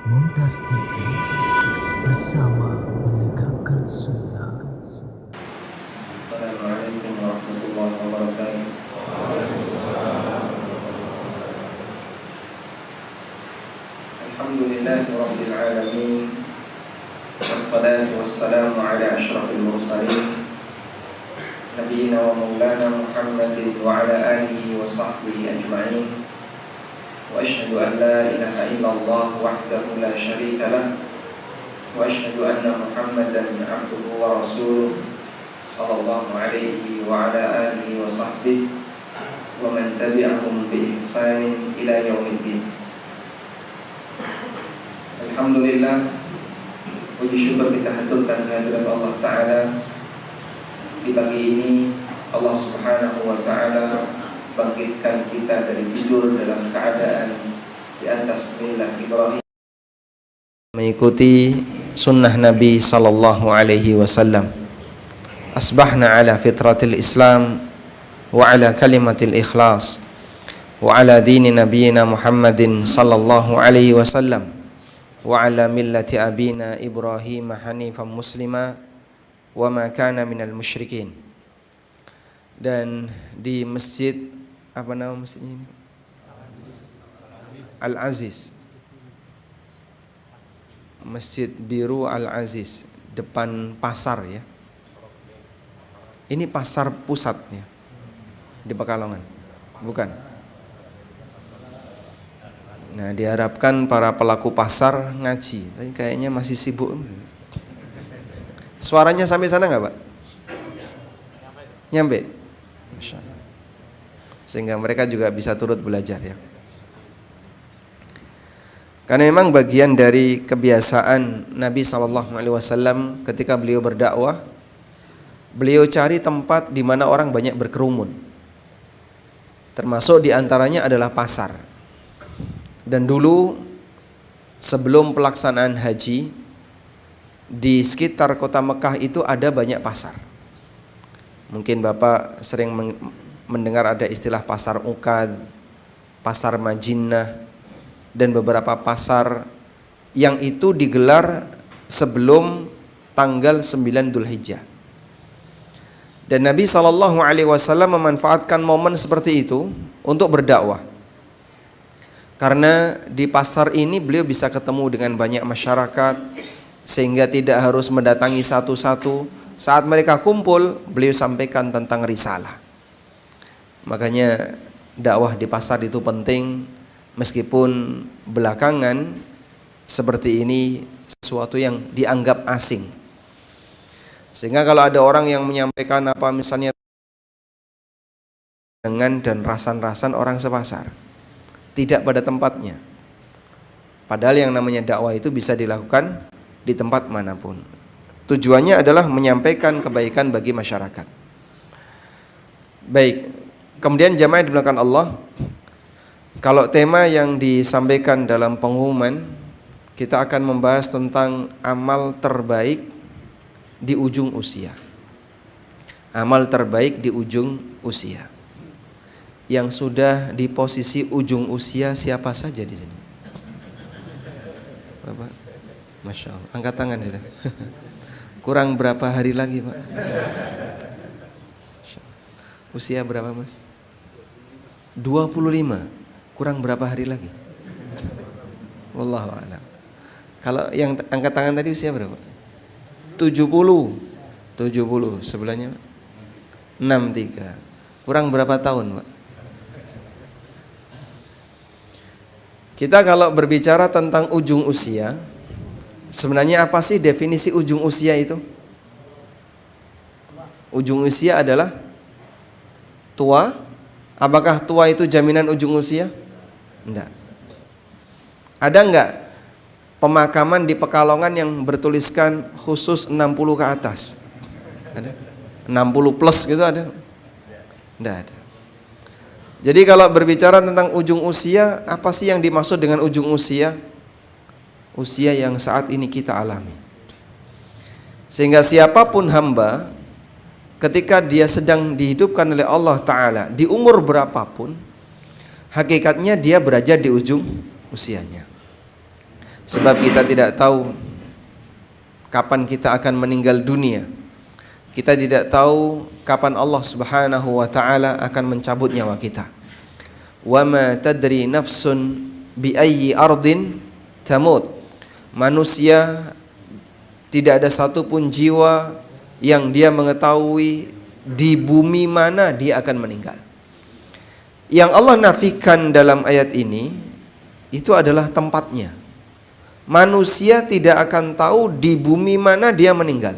Mumtaz TV bersama menegakkan sunnah. Assalamualaikum warahmatullahi wabarakatuh. Alhamdulillahi rabbil alamin. Wassalatu wassalamu ala asyrafil mursalin Nabiina wa maulana Muhammadin wa ala alihi wa sahbihi ajma'in. Wa ashhadu an la ilaha illallah wahdahu la syarika lah. Wa ashhadu anna Muhammadan abduhu wa rasuluh sallallahu alaihi wa ala alihi wa sahbihi wa man tabi'ahum bi ihsanin ila yaumiddin. Alhamdulillah, puji syukur kita haturkan kehadirat Allah Ta'ala. Di pagi ini Allah Subhanahu wa Ta'ala bangkitkan kita dari tidur dalam keadaan di atas millah Ibrahim, mengikuti sunnah Nabi sallallahu alaihi wasallam. Asbahna ala fitratil Islam wa ala kalimatil ikhlas wa ala dini nabiyina Muhammadin sallallahu alaihi wasallam wa ala millati abina Ibrahim hanifan muslima wa ma kana minal musyrikin. Dan di masjid, apa nama masjidnya ini? Al-Aziz, Masjid Biru Al-Aziz, depan pasar ya. Ini pasar pusatnya di Pekalongan, bukan? Nah, diharapkan para pelaku pasar ngaji, tapi kayaknya masih sibuk. Suaranya sampai sana nggak, Pak? Nyampe? Masya Allah. Sehingga mereka juga bisa turut belajar ya. Karena memang bagian dari kebiasaan Nabi SAW ketika beliau berdakwah, beliau cari tempat di mana orang banyak berkerumun. Termasuk diantaranya adalah pasar. Dan dulu sebelum pelaksanaan haji, di sekitar kota Mekah itu ada banyak pasar. Mungkin Bapak sering mendengar ada istilah pasar Ukad, pasar Majinnah, dan beberapa pasar yang itu digelar sebelum tanggal 9 Dzulhijjah. Dan Nabi SAW memanfaatkan momen seperti itu untuk berdakwah. Karena di pasar ini beliau bisa ketemu dengan banyak masyarakat, sehingga tidak harus mendatangi satu-satu. Saat mereka kumpul, beliau sampaikan tentang risalah. Makanya dakwah di pasar itu penting, meskipun belakangan seperti ini sesuatu yang dianggap asing. Sehingga kalau ada orang yang menyampaikan apa misalnya dengan dan rasan-rasan orang sepasar, tidak pada tempatnya. Padahal yang namanya dakwah itu bisa dilakukan di tempat manapun. Tujuannya adalah menyampaikan kebaikan bagi masyarakat. Baik, kemudian jamaah yang dimuliakan Allah, kalau tema yang disampaikan dalam pengumuman, kita akan membahas tentang amal terbaik di ujung usia. Amal terbaik di ujung usia. Yang sudah di posisi ujung usia siapa saja di sini? Bapak, Masya Allah, angkat tangan sudah. Kurang berapa hari lagi, Pak? Usia berapa, Mas? 25. Kurang berapa hari lagi? Wallahu a'lam. Kalau yang angkat tangan tadi usia berapa? 70. Sebelahnya, Pak? 63. Kurang berapa tahun, Pak? Kita kalau berbicara tentang ujung usia, sebenarnya apa sih definisi ujung usia itu? Ujung usia adalah tua. Apakah tua itu jaminan ujung usia? Enggak. Ada enggak pemakaman di Pekalongan yang bertuliskan khusus 60 ke atas? Ada? 60 plus gitu ada? Enggak ada. Jadi kalau berbicara tentang ujung usia, apa sih yang dimaksud dengan ujung usia? Usia yang saat ini kita alami. Sehingga siapapun hamba, ketika dia sedang dihidupkan oleh Allah Ta'ala, di umur berapapun, hakikatnya dia berada di ujung usianya. Sebab kita tidak tahu kapan kita akan meninggal dunia. Kita tidak tahu kapan Allah Subhanahu wa taala akan mencabut nyawa kita. Wa ma tadri nafsun bi ayyi ardin tamut. Manusia tidak ada satupun jiwa yang dia mengetahui di bumi mana dia akan meninggal. Yang Allah nafikan dalam ayat ini itu adalah tempatnya. Manusia tidak akan tahu di bumi mana dia meninggal.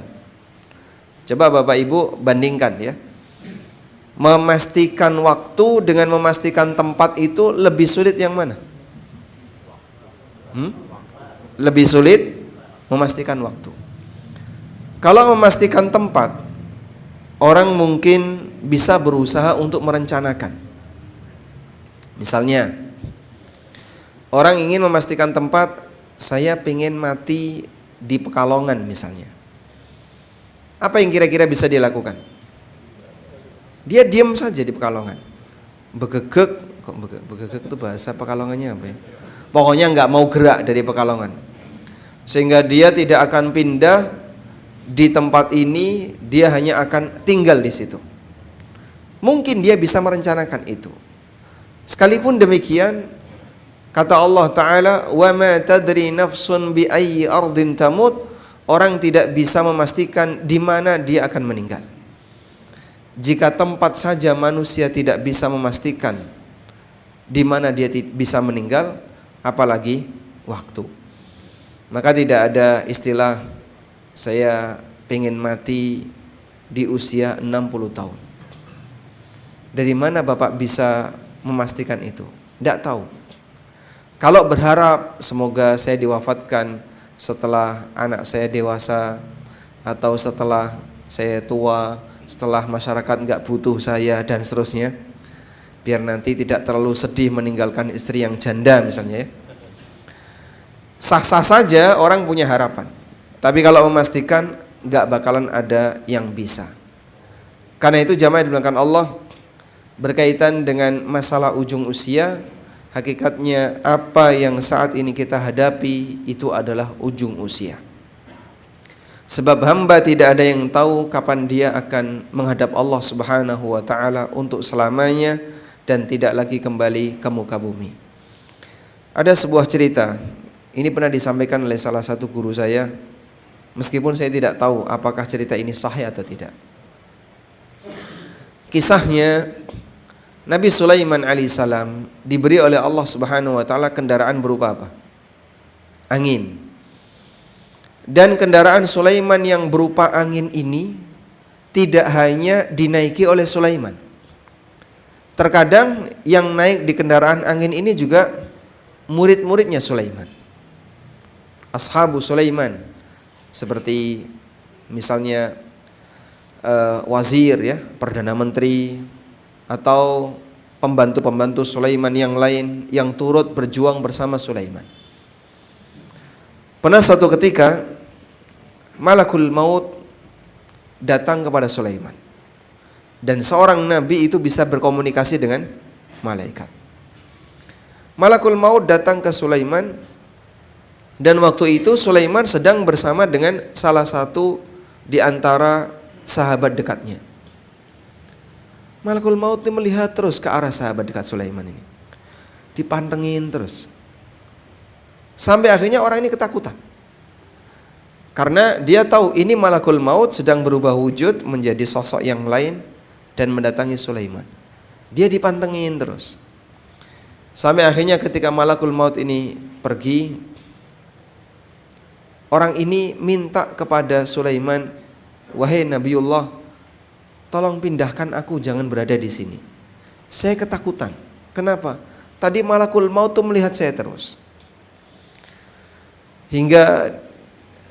Coba Bapak Ibu bandingkan ya. Memastikan waktu dengan memastikan tempat itu lebih sulit yang mana? Lebih sulit memastikan waktu. Kalau memastikan tempat, orang mungkin bisa berusaha untuk merencanakan. Misalnya, orang ingin memastikan tempat, saya pengen mati di Pekalongan misalnya. Apa yang kira-kira bisa dia lakukan? Dia diam saja di Pekalongan. Begegek, kok begegek itu bahasa Pekalongannya apa ya? Pokoknya nggak mau gerak dari Pekalongan. Sehingga dia tidak akan pindah di tempat ini, dia hanya akan tinggal di situ. Mungkin dia bisa merencanakan itu. Sekalipun demikian, kata Allah Ta'ala, wa ma tadri nafsun bi ayyi ardin tamut. Orang tidak bisa memastikan di mana dia akan meninggal. Jika tempat saja manusia tidak bisa memastikan di mana dia bisa meninggal, apalagi waktu. Maka tidak ada istilah saya pengen mati di usia 60 tahun. Dari mana Bapak bisa memastikan itu? Tidak tahu. Kalau berharap semoga saya diwafatkan setelah anak saya dewasa, atau setelah saya tua, setelah masyarakat nggak butuh saya dan seterusnya, biar nanti tidak terlalu sedih meninggalkan istri yang janda misalnya ya. Sah-sah saja orang punya harapan, tapi kalau memastikan nggak bakalan ada yang bisa. Karena itu jamaah dibilangkan Allah, berkaitan dengan masalah ujung usia, hakikatnya apa yang saat ini kita hadapi itu adalah ujung usia. Sebab hamba tidak ada yang tahu kapan dia akan menghadap Allah Subhanahu wa taala untuk selamanya dan tidak lagi kembali ke muka bumi. Ada sebuah cerita, ini pernah disampaikan oleh salah satu guru saya, meskipun saya tidak tahu apakah cerita ini sahih atau tidak. Kisahnya, Nabi Sulaiman alaihissalam diberi oleh Allah Subhanahu wa taala kendaraan berupa apa? Angin. Dan kendaraan Sulaiman yang berupa angin ini tidak hanya dinaiki oleh Sulaiman. Terkadang yang naik di kendaraan angin ini juga murid-muridnya Sulaiman. Ashabu Sulaiman, seperti misalnya wazir ya, perdana menteri, atau pembantu-pembantu Sulaiman yang lain yang turut berjuang bersama Sulaiman. Pernah suatu ketika Malakul Maut datang kepada Sulaiman. Dan seorang nabi itu bisa berkomunikasi dengan malaikat. Malakul Maut datang ke Sulaiman, dan waktu itu Sulaiman sedang bersama dengan salah satu di antara sahabat dekatnya. Malakul Maut ini melihat terus ke arah sahabat dekat Sulaiman ini, dipantengin terus, sampai akhirnya orang ini ketakutan, karena dia tahu ini Malakul Maut sedang berubah wujud menjadi sosok yang lain dan mendatangi Sulaiman. Dia dipantengin terus, sampai akhirnya ketika Malakul Maut ini pergi, orang ini minta kepada Sulaiman, wahai Nabiullah, tolong pindahkan aku, jangan berada di sini. Saya ketakutan. Kenapa? Tadi Malakul Maut tuh melihat saya terus. Hingga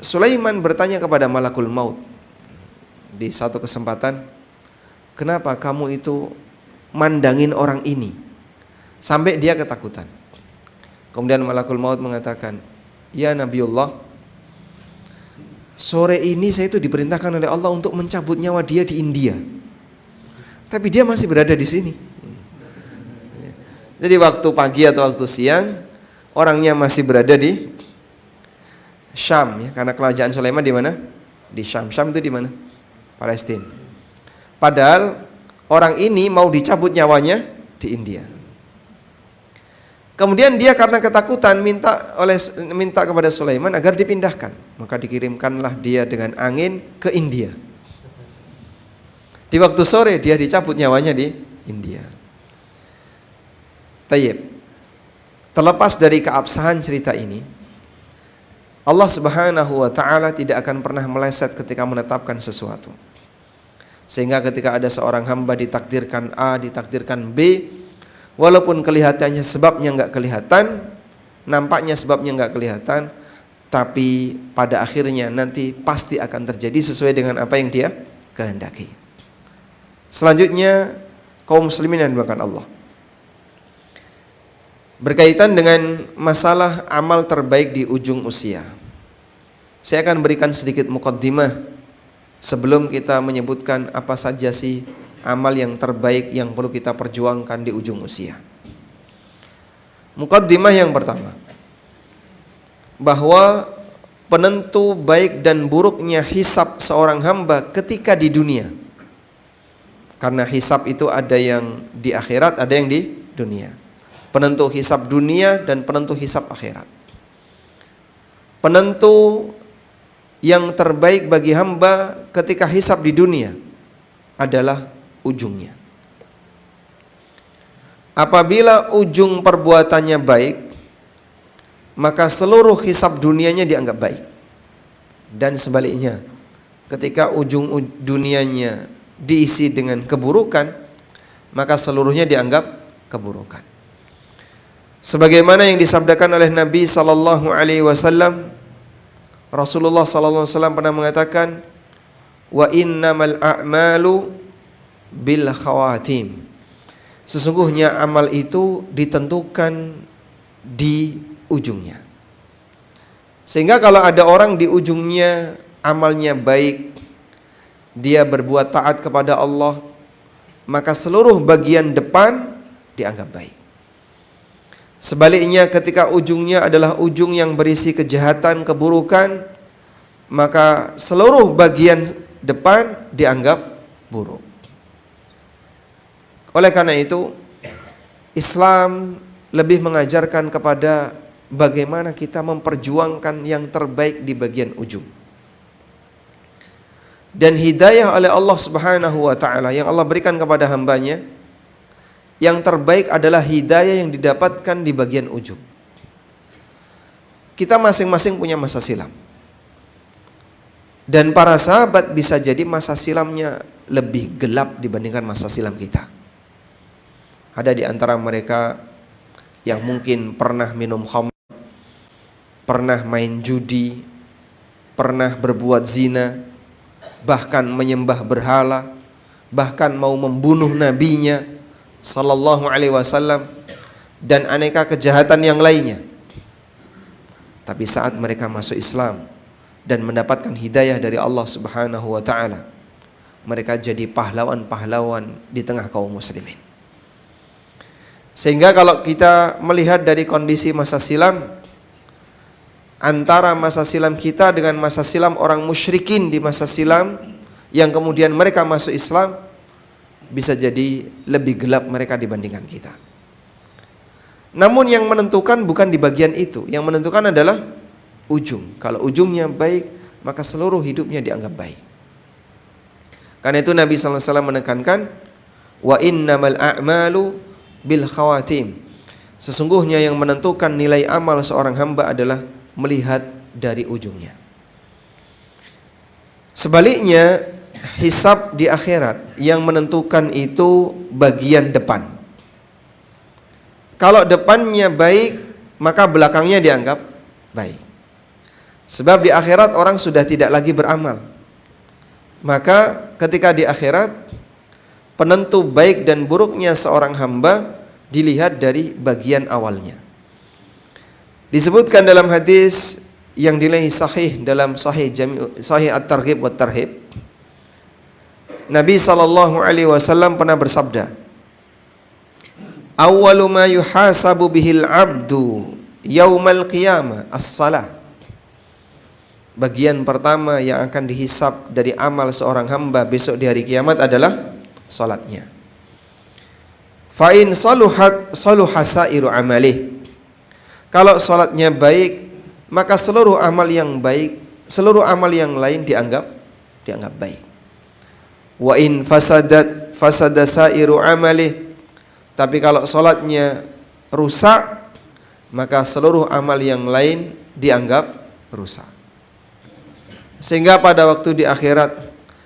Sulaiman bertanya kepada Malakul Maut di satu kesempatan, kenapa kamu itu mandangin orang ini sampai dia ketakutan? Kemudian Malakul Maut mengatakan, ya Nabiullah, sore ini saya itu diperintahkan oleh Allah untuk mencabut nyawa dia di India, tapi dia masih berada di sini. Jadi waktu pagi atau waktu siang orangnya masih berada di Syam ya, karena kerajaan Sulaiman di mana? Di Syam. Syam itu di mana? Palestina. Padahal orang ini mau dicabut nyawanya di India. Kemudian dia karena ketakutan minta kepada Sulaiman agar dipindahkan. Maka dikirimkanlah dia dengan angin ke India. Di waktu sore dia dicabut nyawanya di India. Tayyib. Terlepas dari keabsahan cerita ini, Allah Subhanahu wa taala tidak akan pernah meleset ketika menetapkan sesuatu. Sehingga ketika ada seorang hamba ditakdirkan A, ditakdirkan B, walaupun kelihatannya sebabnya enggak kelihatan, nampaknya sebabnya enggak kelihatan, tapi pada akhirnya nanti pasti akan terjadi sesuai dengan apa yang dia kehendaki. Selanjutnya, kaum muslimin yang dimuliakan Allah, berkaitan dengan masalah amal terbaik di ujung usia. Saya akan berikan sedikit muqaddimah sebelum kita menyebutkan apa saja sih amal yang terbaik yang perlu kita perjuangkan di ujung usia. Muqaddimah yang pertama, bahwa penentu baik dan buruknya hisab seorang hamba ketika di dunia. Karena hisab itu ada yang di akhirat, ada yang di dunia. Penentu hisab dunia dan penentu hisab akhirat. Penentu yang terbaik bagi hamba ketika hisab di dunia adalah ujungnya. Apabila ujung perbuatannya baik, maka seluruh hisab dunianya dianggap baik. Dan sebaliknya, ketika ujung dunianya diisi dengan keburukan, maka seluruhnya dianggap keburukan. Sebagaimana yang disabdakan oleh Nabi sallallahu alaihi wasallam, Rasulullah sallallahu alaihi wasallam pernah mengatakan, "Wa innamal a'malu bil khawatim." Sesungguhnya amal itu ditentukan di ujungnya. Sehingga kalau ada orang di ujungnya amalnya baik, dia berbuat taat kepada Allah, maka seluruh bagian depan dianggap baik. Sebaliknya ketika ujungnya adalah ujung yang berisi kejahatan, keburukan, maka seluruh bagian depan dianggap buruk. Oleh karena itu, Islam lebih mengajarkan kepada bagaimana kita memperjuangkan yang terbaik di bagian ujung. Dan hidayah oleh Allah Subhanahu wa taala yang Allah berikan kepada hambanya, yang terbaik adalah hidayah yang didapatkan di bagian ujung. Kita masing-masing punya masa silam. Dan para sahabat bisa jadi masa silamnya lebih gelap dibandingkan masa silam kita. Ada di antara mereka yang mungkin pernah minum khamr, pernah main judi, pernah berbuat zina, bahkan menyembah berhala, bahkan mau membunuh nabinya sallallahu alaihi wasallam, dan aneka kejahatan yang lainnya. Tapi saat mereka masuk Islam dan mendapatkan hidayah dari Allah Subhanahu wa taala, mereka jadi pahlawan-pahlawan di tengah kaum muslimin. Sehingga kalau kita melihat dari kondisi masa silam, antara masa silam kita dengan masa silam orang musyrikin di masa silam yang kemudian mereka masuk Islam, bisa jadi lebih gelap mereka dibandingkan kita. Namun yang menentukan bukan di bagian itu, yang menentukan adalah ujung. Kalau ujungnya baik, maka seluruh hidupnya dianggap baik. Karena itu Nabi sallallahu alaihi wasallam menekankan, wa innamal a'malu bil khawatim. Sesungguhnya yang menentukan nilai amal seorang hamba adalah melihat dari ujungnya. Sebaliknya, hisab di akhirat yang menentukan itu bagian depan. Kalau depannya baik, maka belakangnya dianggap baik. Sebab di akhirat orang sudah tidak lagi beramal. Maka ketika di akhirat, penentu baik dan buruknya seorang hamba dilihat dari bagian awalnya. Disebutkan dalam hadis yang dinilai sahih dalam sahih At-Targhib wa Tarhib, Nabi sallallahu alaihi wasallam pernah bersabda, "Awwalu ma yuhasabu bihil 'abdu yaumal qiyamah as-salah." bagian pertama yang akan dihisab dari amal seorang hamba besok di hari kiamat adalah salatnya. Fa in saluhat saluha sairu amalih. Kalau salatnya baik, maka seluruh amal yang baik, seluruh amal yang lain dianggap baik. Wa in fasadat fasada sairu amalih. Tapi kalau salatnya rusak, maka seluruh amal yang lain dianggap rusak. Sehingga pada waktu di akhirat,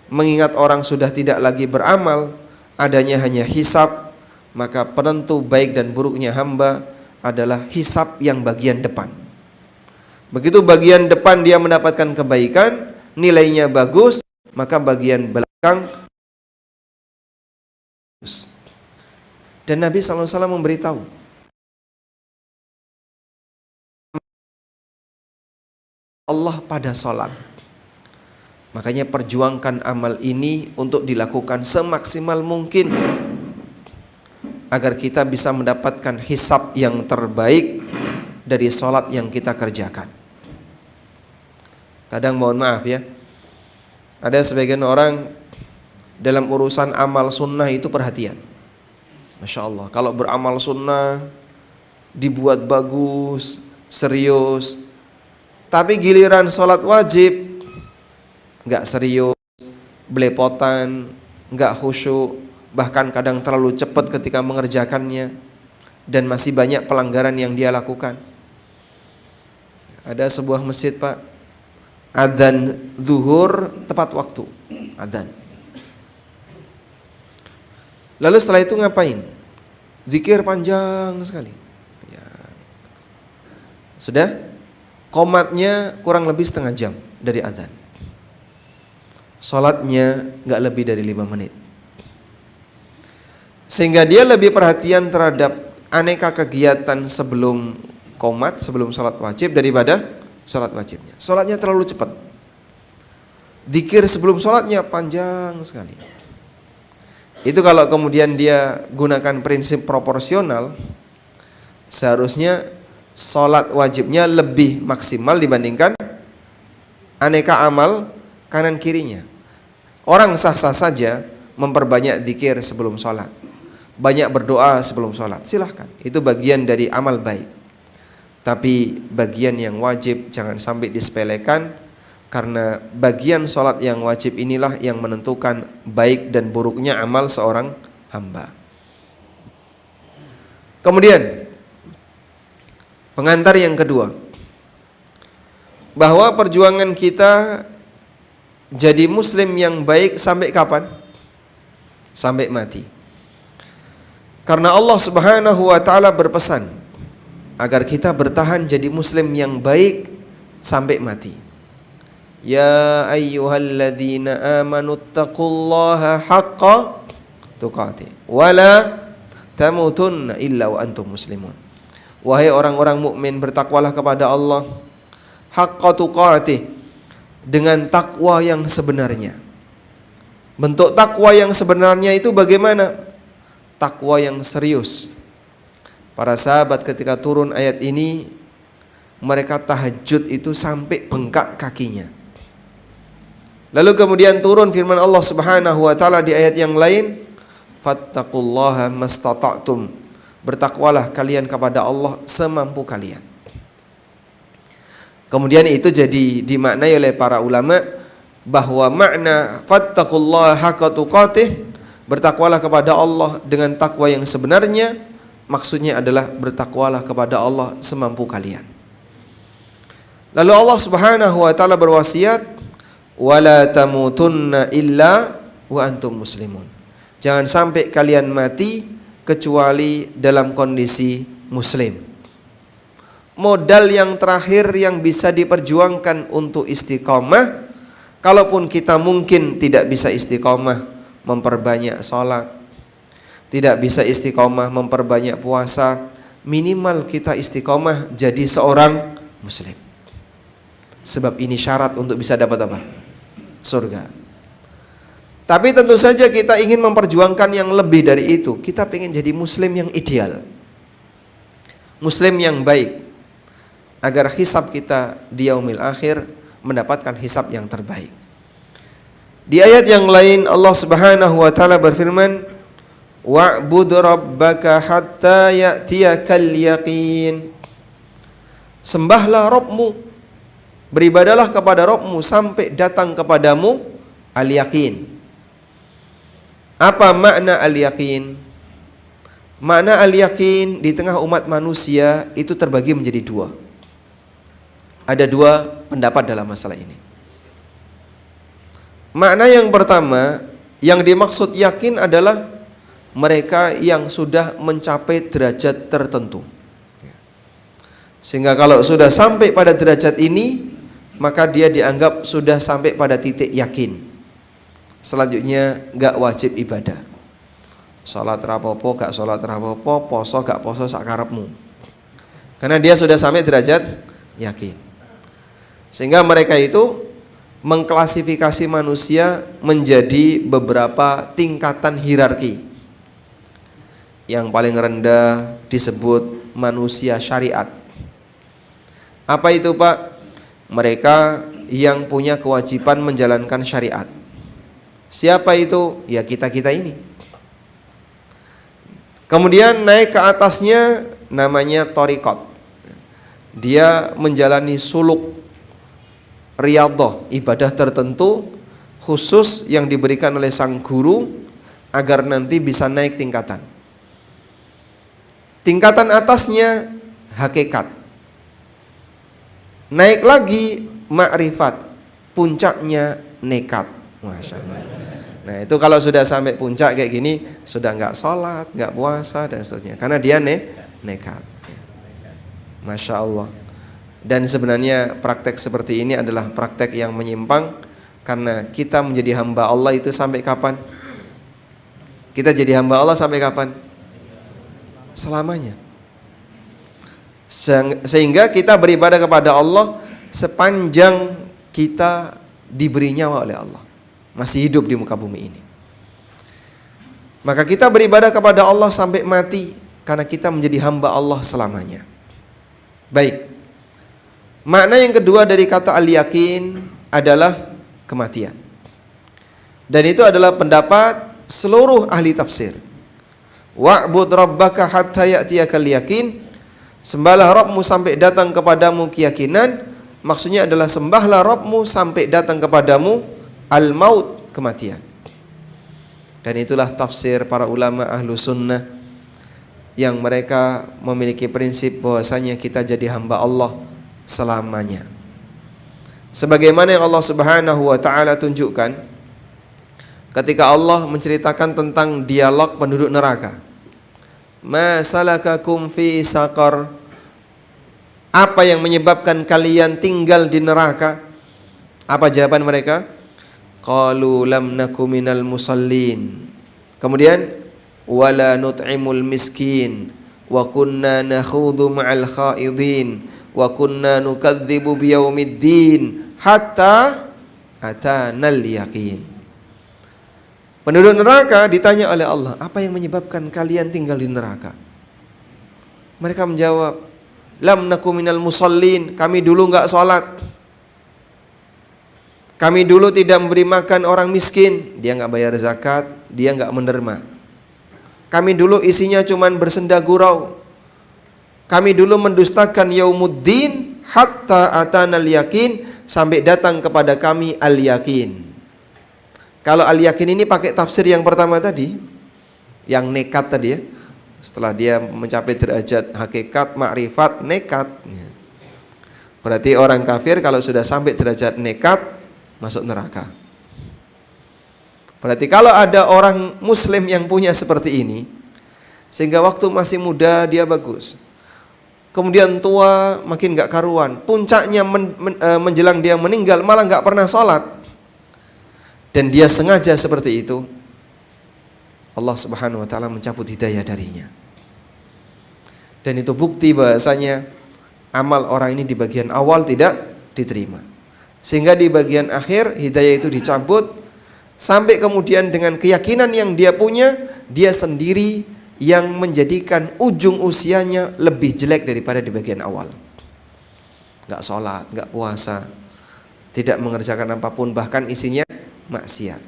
mengingat orang sudah tidak lagi beramal, adanya hanya hisab, maka penentu baik dan buruknya hamba adalah hisab yang bagian depan. Begitu bagian depan dia mendapatkan kebaikan, nilainya bagus, maka bagian belakang bagus. Dan Nabi SAW memberitahu, Allah pada sholat. Makanya perjuangkan amal ini untuk dilakukan semaksimal mungkin agar kita bisa mendapatkan hisab yang terbaik dari sholat yang kita kerjakan. Kadang mohon maaf ya, ada sebagian orang dalam urusan amal sunnah itu perhatian. Masya Allah, kalau beramal sunnah dibuat bagus, serius. Tapi giliran sholat wajib nggak serius, belepotan, nggak khusyuk, bahkan kadang terlalu cepat ketika mengerjakannya, dan masih banyak pelanggaran yang dia lakukan. Ada sebuah masjid Pak, adzan zuhur tepat waktu, adzan. Lalu setelah itu ngapain? Zikir panjang sekali. Ya. Sudah? Qomatnya kurang lebih setengah jam dari adzan. Salatnya nggak lebih dari 5 menit. Sehingga dia lebih perhatian terhadap aneka kegiatan sebelum qomat, sebelum salat wajib daripada salat wajibnya. Salatnya terlalu cepat. Zikir sebelum salatnya panjang sekali. Itu kalau kemudian dia gunakan prinsip proporsional, seharusnya sholat wajibnya lebih maksimal dibandingkan aneka amal kanan kirinya. Orang sah-sah saja memperbanyak zikir sebelum sholat, banyak berdoa sebelum sholat, silahkan, itu bagian dari amal baik. Tapi bagian yang wajib jangan sampai disepelekan, karena bagian sholat yang wajib inilah yang menentukan baik dan buruknya amal seorang hamba. Kemudian pengantar yang kedua, bahwa perjuangan kita jadi muslim yang baik sampai kapan? Sampai mati. Karena Allah Subhanahu wa taala berpesan agar kita bertahan jadi muslim yang baik sampai mati. Ya ayyuhalladzina amanu taqullaha haqqa tuqatih wa la tamutunna illa wa antum muslimun. Wahai orang-orang mukmin, bertakwalah kepada Allah haqqa tuqatih, dengan takwa yang sebenarnya. Bentuk takwa yang sebenarnya itu bagaimana? Takwa yang serius. Para sahabat ketika turun ayat ini, mereka tahajud itu sampai bengkak kakinya. Lalu kemudian turun firman Allah Subhanahu wa taala di ayat yang lain, fattaqullaha mastata'tum, bertakwalah kalian kepada Allah semampu kalian. Kemudian itu jadi dimaknai oleh para ulama bahwa makna fattaqullaha haqqa tuqatih, bertakwalah kepada Allah dengan takwa yang sebenarnya, maksudnya adalah bertakwalah kepada Allah semampu kalian. Lalu Allah Subhanahu wa taala berwasiat, wala tamutunna illa wa antum muslimun. Jangan sampai kalian mati kecuali dalam kondisi muslim. Modal yang terakhir yang bisa diperjuangkan untuk istiqomah, kalaupun kita mungkin tidak bisa istiqomah memperbanyak sholat, tidak bisa istiqomah memperbanyak puasa, minimal kita istiqomah jadi seorang muslim. Sebab ini syarat untuk bisa dapat apa? Surga. Tapi tentu saja kita ingin memperjuangkan yang lebih dari itu. Kita ingin jadi muslim yang ideal, muslim yang baik, agar hisab kita di yaumil akhir mendapatkan hisab yang terbaik. Di ayat yang lain Allah Subhanahu wa taala berfirman, wa'bud rabbaka hatta ya'tiyakal yaqin. Sembahlah Rabbmu, beribadalah kepada Rabbmu sampai datang kepadamu al-yaqin. Apa makna al-yaqin? Makna al-yaqin di tengah umat manusia itu terbagi menjadi dua. Ada dua pendapat dalam masalah ini. Makna yang pertama, yang dimaksud yakin adalah mereka yang sudah mencapai derajat tertentu. Sehingga kalau sudah sampai pada derajat ini, maka dia dianggap sudah sampai pada titik yakin. Selanjutnya gak wajib ibadah. Sholat rapopo, gak sholat rapopo, poso gak poso sakarepmu. Karena dia sudah sampai derajat yakin. Sehingga mereka itu mengklasifikasi manusia menjadi beberapa tingkatan hierarki. Yang paling rendah disebut manusia syariat. Apa itu Pak? Mereka yang punya kewajiban menjalankan syariat. Siapa itu? Ya kita-kita ini. Kemudian naik ke atasnya namanya thariqat. Dia menjalani suluk riyadhah, ibadah tertentu khusus yang diberikan oleh sang guru agar nanti bisa naik tingkatan. Tingkatan atasnya hakikat. Naik lagi makrifat, puncaknya nekat. Masya Allah. Nah itu kalau sudah sampai puncak kayak gini, sudah nggak sholat, nggak puasa dan seterusnya, karena dia nekat. Masya Allah. Dan sebenarnya praktek seperti ini adalah praktek yang menyimpang, karena kita menjadi hamba Allah itu sampai kapan? Kita jadi hamba Allah sampai kapan? Selamanya. Sehingga kita beribadah kepada Allah sepanjang kita diberi nyawa oleh Allah, masih hidup di muka bumi ini. Maka kita beribadah kepada Allah sampai mati, karena kita menjadi hamba Allah selamanya. Baik. Makna yang kedua dari kata al-yakin adalah kematian. Dan itu adalah pendapat seluruh ahli tafsir. Wa'bud rabbaka hatta ya'tiyakal yaqin. Sembahlah Rabbmu sampai datang kepadamu keyakinan. Maksudnya adalah sembahlah Rabbmu sampai datang kepadamu al-maut, kematian. Dan itulah tafsir para ulama ahlu sunnah, yang mereka memiliki prinsip bahwasanya kita jadi hamba Allah selamanya. Sebagaimana yang Allah Subhanahu wa taala tunjukkan ketika Allah menceritakan tentang dialog penduduk neraka. Ma salakakum fi saqar? Apa yang menyebabkan kalian tinggal di neraka? Apa jawaban mereka? Qalu lam naku minal musallin. Kemudian wala nut'imul miskin wa kunna nakhudhu ma'al khaidin wa kunna nukadzibu biyaumiddin hatta atanal yaqin. Penduduk neraka ditanya oleh Allah, apa yang menyebabkan kalian tinggal di neraka? Mereka menjawab, lam naku minal musallin, kami dulu enggak sholat, kami dulu tidak memberi makan orang miskin, dia enggak bayar zakat, dia enggak menerima. Kami dulu isinya cuman bersenda gurau. Kami dulu mendustakan yaumuddin hatta atanal yakin, sampai datang kepada kami al-yakin. Kalau al-yakin ini pakai tafsir yang pertama tadi, yang nekat tadi ya. Setelah dia mencapai derajat hakikat, makrifat, nekat. Berarti orang kafir kalau sudah sampai derajat nekat, masuk neraka. Berarti kalau ada orang muslim yang punya seperti ini, sehingga waktu masih muda dia bagus, kemudian tua makin gak karuan, puncaknya menjelang dia meninggal malah gak pernah sholat, dan dia sengaja seperti itu, Allah Subhanahu wa ta'ala mencabut hidayah darinya. Dan itu bukti bahasanya amal orang ini di bagian awal tidak diterima, sehingga di bagian akhir hidayah itu dicabut, sampai kemudian dengan keyakinan yang dia punya, dia sendiri yang menjadikan ujung usianya lebih jelek daripada di bagian awal. Gak sholat, gak puasa, tidak mengerjakan apapun, bahkan isinya maksiat.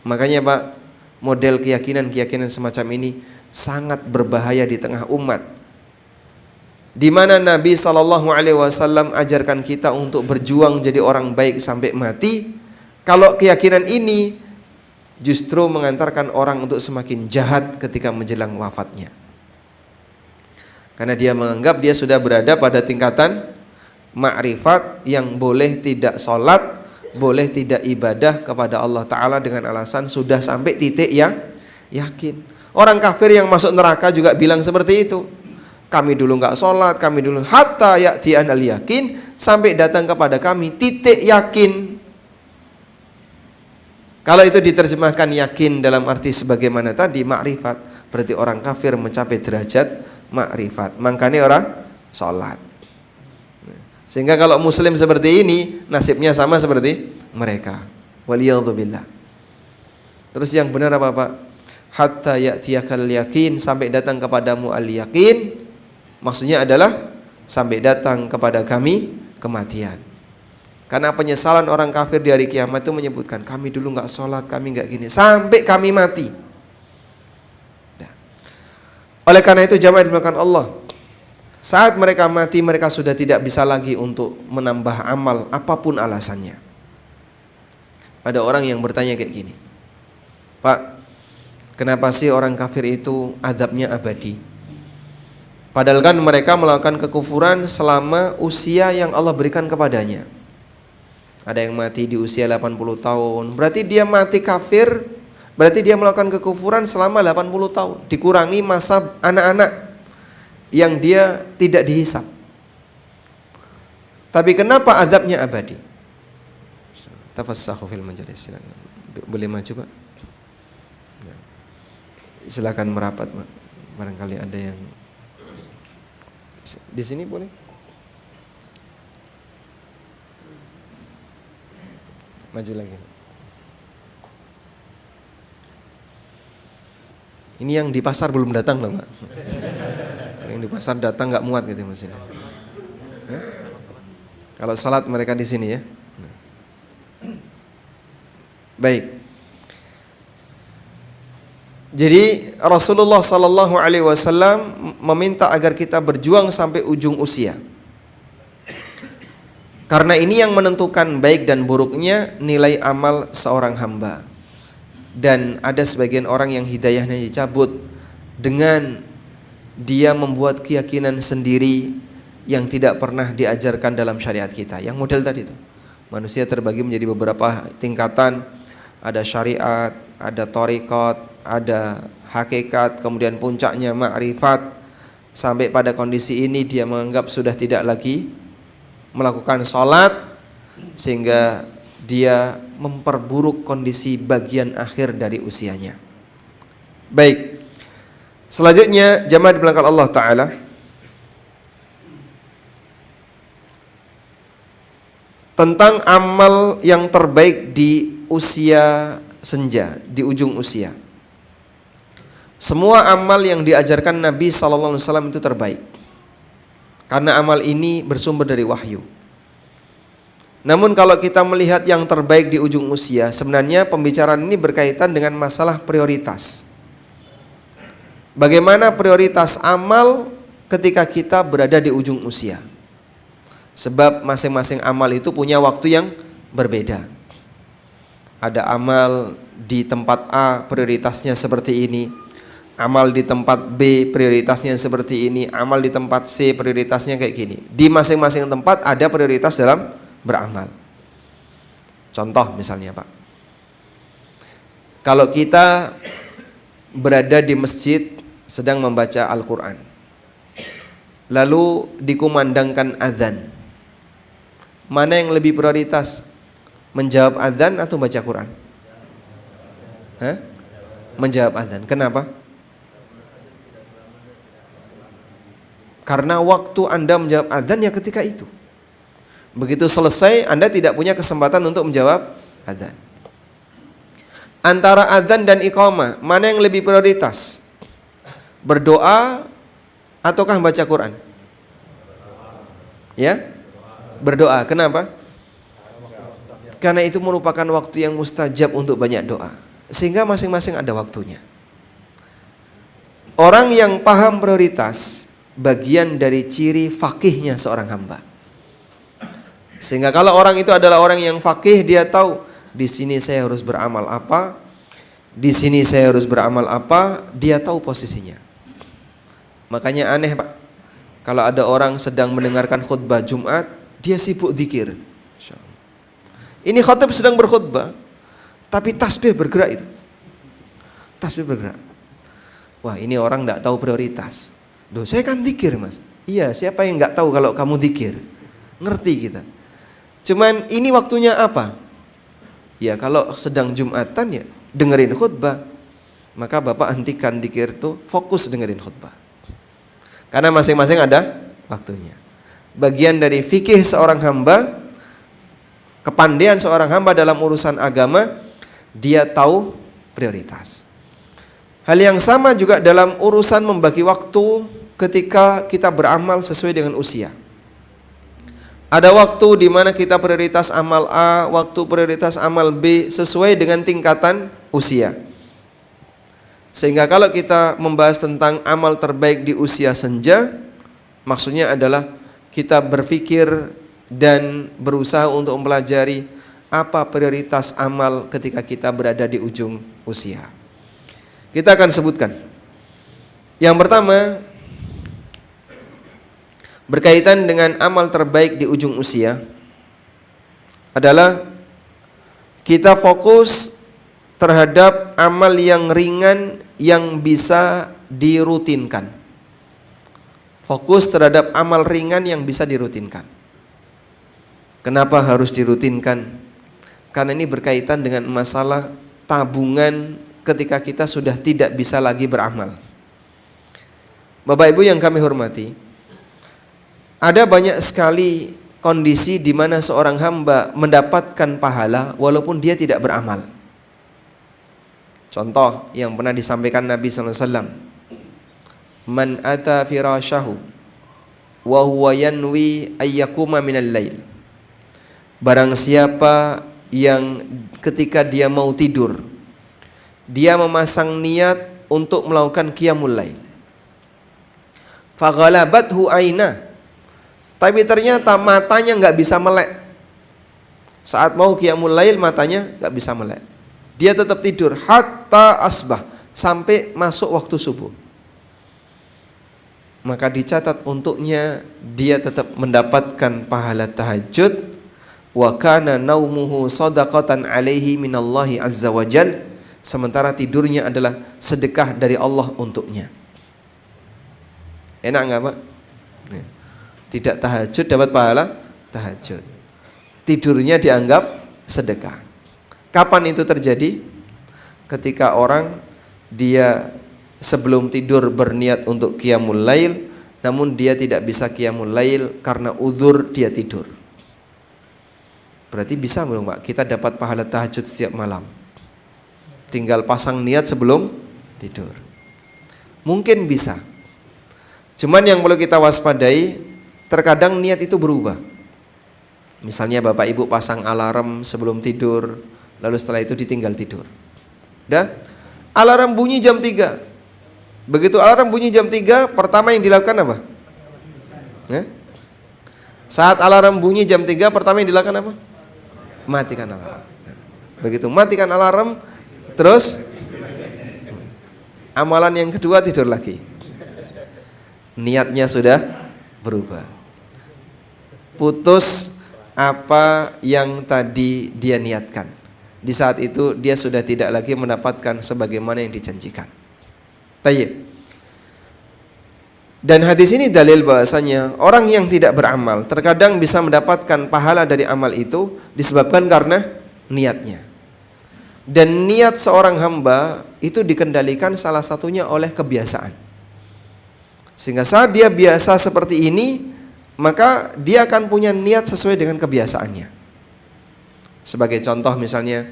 Makanya Pak, model keyakinan semacam ini sangat berbahaya di tengah umat, di mana Nabi SAW ajarkan kita untuk berjuang jadi orang baik sampai mati. Kalau keyakinan ini justru mengantarkan orang untuk semakin jahat ketika menjelang wafatnya, karena dia menganggap dia sudah berada pada tingkatan ma'rifat yang boleh tidak sholat, boleh tidak ibadah kepada Allah Ta'ala dengan alasan sudah sampai titik yang yakin. Orang kafir yang masuk neraka juga bilang seperti itu. Kami dulu nggak sholat, kami dulu hatta ya'tiyanal yakin, sampai datang kepada kami titik yakin. Kalau itu diterjemahkan yakin dalam arti sebagaimana tadi ma'rifat, berarti orang kafir mencapai derajat ma'rifat, makanya orang sholat. Sehingga kalau muslim seperti ini nasibnya sama seperti mereka. Waliyadzubillah. Terus yang benar apa Pak? Hatta ya'tiyakal yakin, sampai datang kepadamu al-yakin, maksudnya adalah sampai datang kepada kami kematian. Karena penyesalan orang kafir di hari kiamat itu menyebutkan, kami dulu nggak sholat, kami nggak gini, sampai kami mati. Oleh karena itu jamaah dimuliakan Allah, saat mereka mati, mereka sudah tidak bisa lagi untuk menambah amal apapun alasannya. Ada orang yang bertanya kayak gini, Pak, kenapa sih orang kafir itu azabnya abadi? Padahal kan mereka melakukan kekufuran selama usia yang Allah berikan kepadanya. Ada yang mati di usia 80 tahun, berarti dia mati kafir, berarti dia melakukan kekufuran selama 80 tahun, dikurangi masa anak-anak yang dia tidak dihisap. Tapi kenapa azabnya abadi? Tafassahu fil majalis, silakan. Boleh maju Pak? Silakan merapat Pak. Barangkali ada yang di sini boleh? Maju lagi. Ini yang di pasar belum datang loh Pak. Yang di pasar datang nggak muat gitu Mas ini. Kalau salat mereka di sini ya. Baik. Jadi Rasulullah Sallallahu Alaihi Wasallam meminta agar kita berjuang sampai ujung usia. Karena ini yang menentukan baik dan buruknya nilai amal seorang hamba. Dan ada sebagian orang yang hidayahnya dicabut dengan dia membuat keyakinan sendiri yang tidak pernah diajarkan dalam syariat kita. Yang model tadi itu, manusia terbagi menjadi beberapa tingkatan. Ada syariat, ada thariqat, ada hakikat, kemudian puncaknya ma'rifat. Sampai pada kondisi ini dia menganggap sudah tidak lagi melakukan sholat, sehingga dia memperburuk kondisi bagian akhir dari usianya. Baik, selanjutnya jamaah di belakang Allah Ta'ala, tentang amal yang terbaik di usia senja, di ujung usia. Semua amal yang diajarkan Nabi SAW itu terbaik, karena amal ini bersumber dari wahyu. Namun kalau kita melihat yang terbaik di ujung usia, sebenarnya pembicaraan ini berkaitan dengan masalah prioritas. Bagaimana prioritas amal ketika kita berada di ujung usia? Sebab masing-masing amal itu punya waktu yang berbeda. Ada amal di tempat A prioritasnya seperti ini, amal di tempat B prioritasnya seperti ini, amal di tempat C prioritasnya kayak gini. Di masing-masing tempat ada prioritas dalam beramal. Contoh misalnya Pak, kalau kita berada di masjid sedang membaca Al-Quran, lalu dikumandangkan azan, mana yang lebih prioritas? Menjawab azan atau baca Quran? Menjawab azan. Kenapa? Karena waktu Anda menjawab azan ya ketika itu. Begitu selesai Anda tidak punya kesempatan untuk menjawab azan. Antara azan dan iqamah, mana yang lebih prioritas? Berdoa ataukah baca Quran? Ya? Berdoa. Kenapa? Karena itu merupakan waktu yang mustajab untuk banyak doa. Sehingga masing-masing ada waktunya. Orang yang paham prioritas bagian dari ciri fakihnya seorang hamba. Sehingga kalau orang itu adalah orang yang fakih, dia tahu di sini saya harus beramal apa, di sini saya harus beramal apa, dia tahu posisinya. Makanya aneh Pak, kalau ada orang sedang mendengarkan khutbah Jumat, dia sibuk zikir. Ini khatib sedang berkhutbah, tapi tasbih bergerak itu. Tasbih bergerak. Wah, ini orang tidak tahu prioritas. Duh, saya kan zikir Mas. Iya, siapa yang nggak tahu kalau kamu zikir? Ngerti kita. Cuman ini waktunya apa? Ya kalau sedang Jumatan ya dengerin khutbah. Maka Bapak hentikan zikir itu, fokus dengerin khutbah. Karena masing-masing ada waktunya. Bagian dari fikih seorang hamba, kepandaian seorang hamba dalam urusan agama, dia tahu prioritas. Hal yang sama juga dalam urusan membagi waktu ketika kita beramal sesuai dengan usia. Ada waktu di mana kita prioritas amal A, waktu prioritas amal B sesuai dengan tingkatan usia. Sehingga kalau kita membahas tentang amal terbaik di usia senja, maksudnya adalah kita berpikir dan berusaha untuk mempelajari apa prioritas amal ketika kita berada di ujung usia. Kita akan sebutkan. Yang pertama, berkaitan dengan amal terbaik di ujung usia adalah kita fokus terhadap amal yang ringan yang bisa dirutinkan. Fokus terhadap amal ringan yang bisa dirutinkan. Kenapa harus dirutinkan? Karena ini berkaitan dengan masalah tabungan ketika kita sudah tidak bisa lagi beramal. Bapak Ibu yang kami hormati, ada banyak sekali kondisi di mana seorang hamba mendapatkan pahala walaupun dia tidak beramal. Contoh yang pernah disampaikan Nabi SAW, man ata firasyahu wa huwa yanwi ayyakuma minal lail. Barang siapa yang ketika dia mau tidur, dia memasang niat untuk melakukan qiyamul lail, faghalabathu aina, tapi ternyata matanya nggak bisa melek. Saat mau qiyamul lail matanya nggak bisa melek, dia tetap tidur hatta asbah, sampai masuk waktu subuh. Maka dicatat untuknya dia tetap mendapatkan pahala tahajud, wa kana naumuhu shadaqatan alaihi minallahi azza wajal, sementara tidurnya adalah sedekah dari Allah untuknya. Enak nggak Pak? Tidak tahajud dapat pahala tahajud, tidurnya dianggap sedekah. Kapan itu terjadi? Ketika orang dia sebelum tidur berniat untuk qiyamul lail, namun dia tidak bisa qiyamul lail karena uzur dia tidur. Berarti bisa belum Pak kita dapat pahala tahajud setiap malam? Tinggal pasang niat sebelum tidur. Mungkin bisa. Cuman yang perlu kita waspadai, terkadang niat itu berubah. Misalnya Bapak Ibu pasang alarm sebelum tidur, lalu setelah itu ditinggal tidur. Dah, alarm bunyi jam 3. Begitu alarm bunyi jam 3, pertama yang dilakukan apa? Saat alarm bunyi jam 3, pertama yang dilakukan apa? Matikan alarm. Begitu matikan alarm, terus amalan yang kedua tidur lagi. Niatnya sudah berubah. Putus apa yang tadi dia niatkan. Di saat itu dia sudah tidak lagi mendapatkan sebagaimana yang dijanjikan. Tayyib. Dan hadis ini dalil bahasanya orang yang tidak beramal terkadang bisa mendapatkan pahala dari amal itu disebabkan karena niatnya. Dan niat seorang hamba itu dikendalikan salah satunya oleh kebiasaan. Sehingga saat dia biasa seperti ini, maka dia akan punya niat sesuai dengan kebiasaannya. Sebagai contoh misalnya,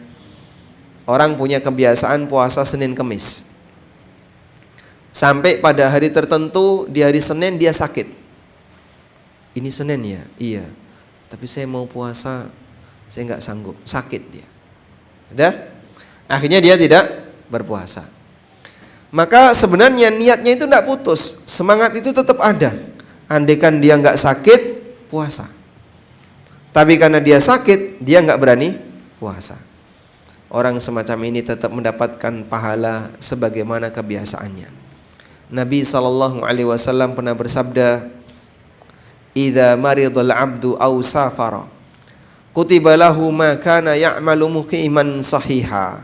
orang punya kebiasaan puasa Senin Kemis. Sampai pada hari tertentu, di hari Senin dia sakit. Ini Senin ya? Iya. Tapi saya mau puasa saya nggak sanggup, sakit dia. Sudah? Akhirnya dia tidak berpuasa. Maka sebenarnya niatnya itu tidak putus, semangat itu tetap ada. Andaikan dia nggak sakit, puasa. Tapi karena dia sakit, dia nggak berani puasa. Orang semacam ini tetap mendapatkan pahala sebagaimana kebiasaannya. Nabi SAW pernah bersabda, "Idza maridul 'abdu aw safara, kutiba lahu ma kana ya'malu muqiman sahiha."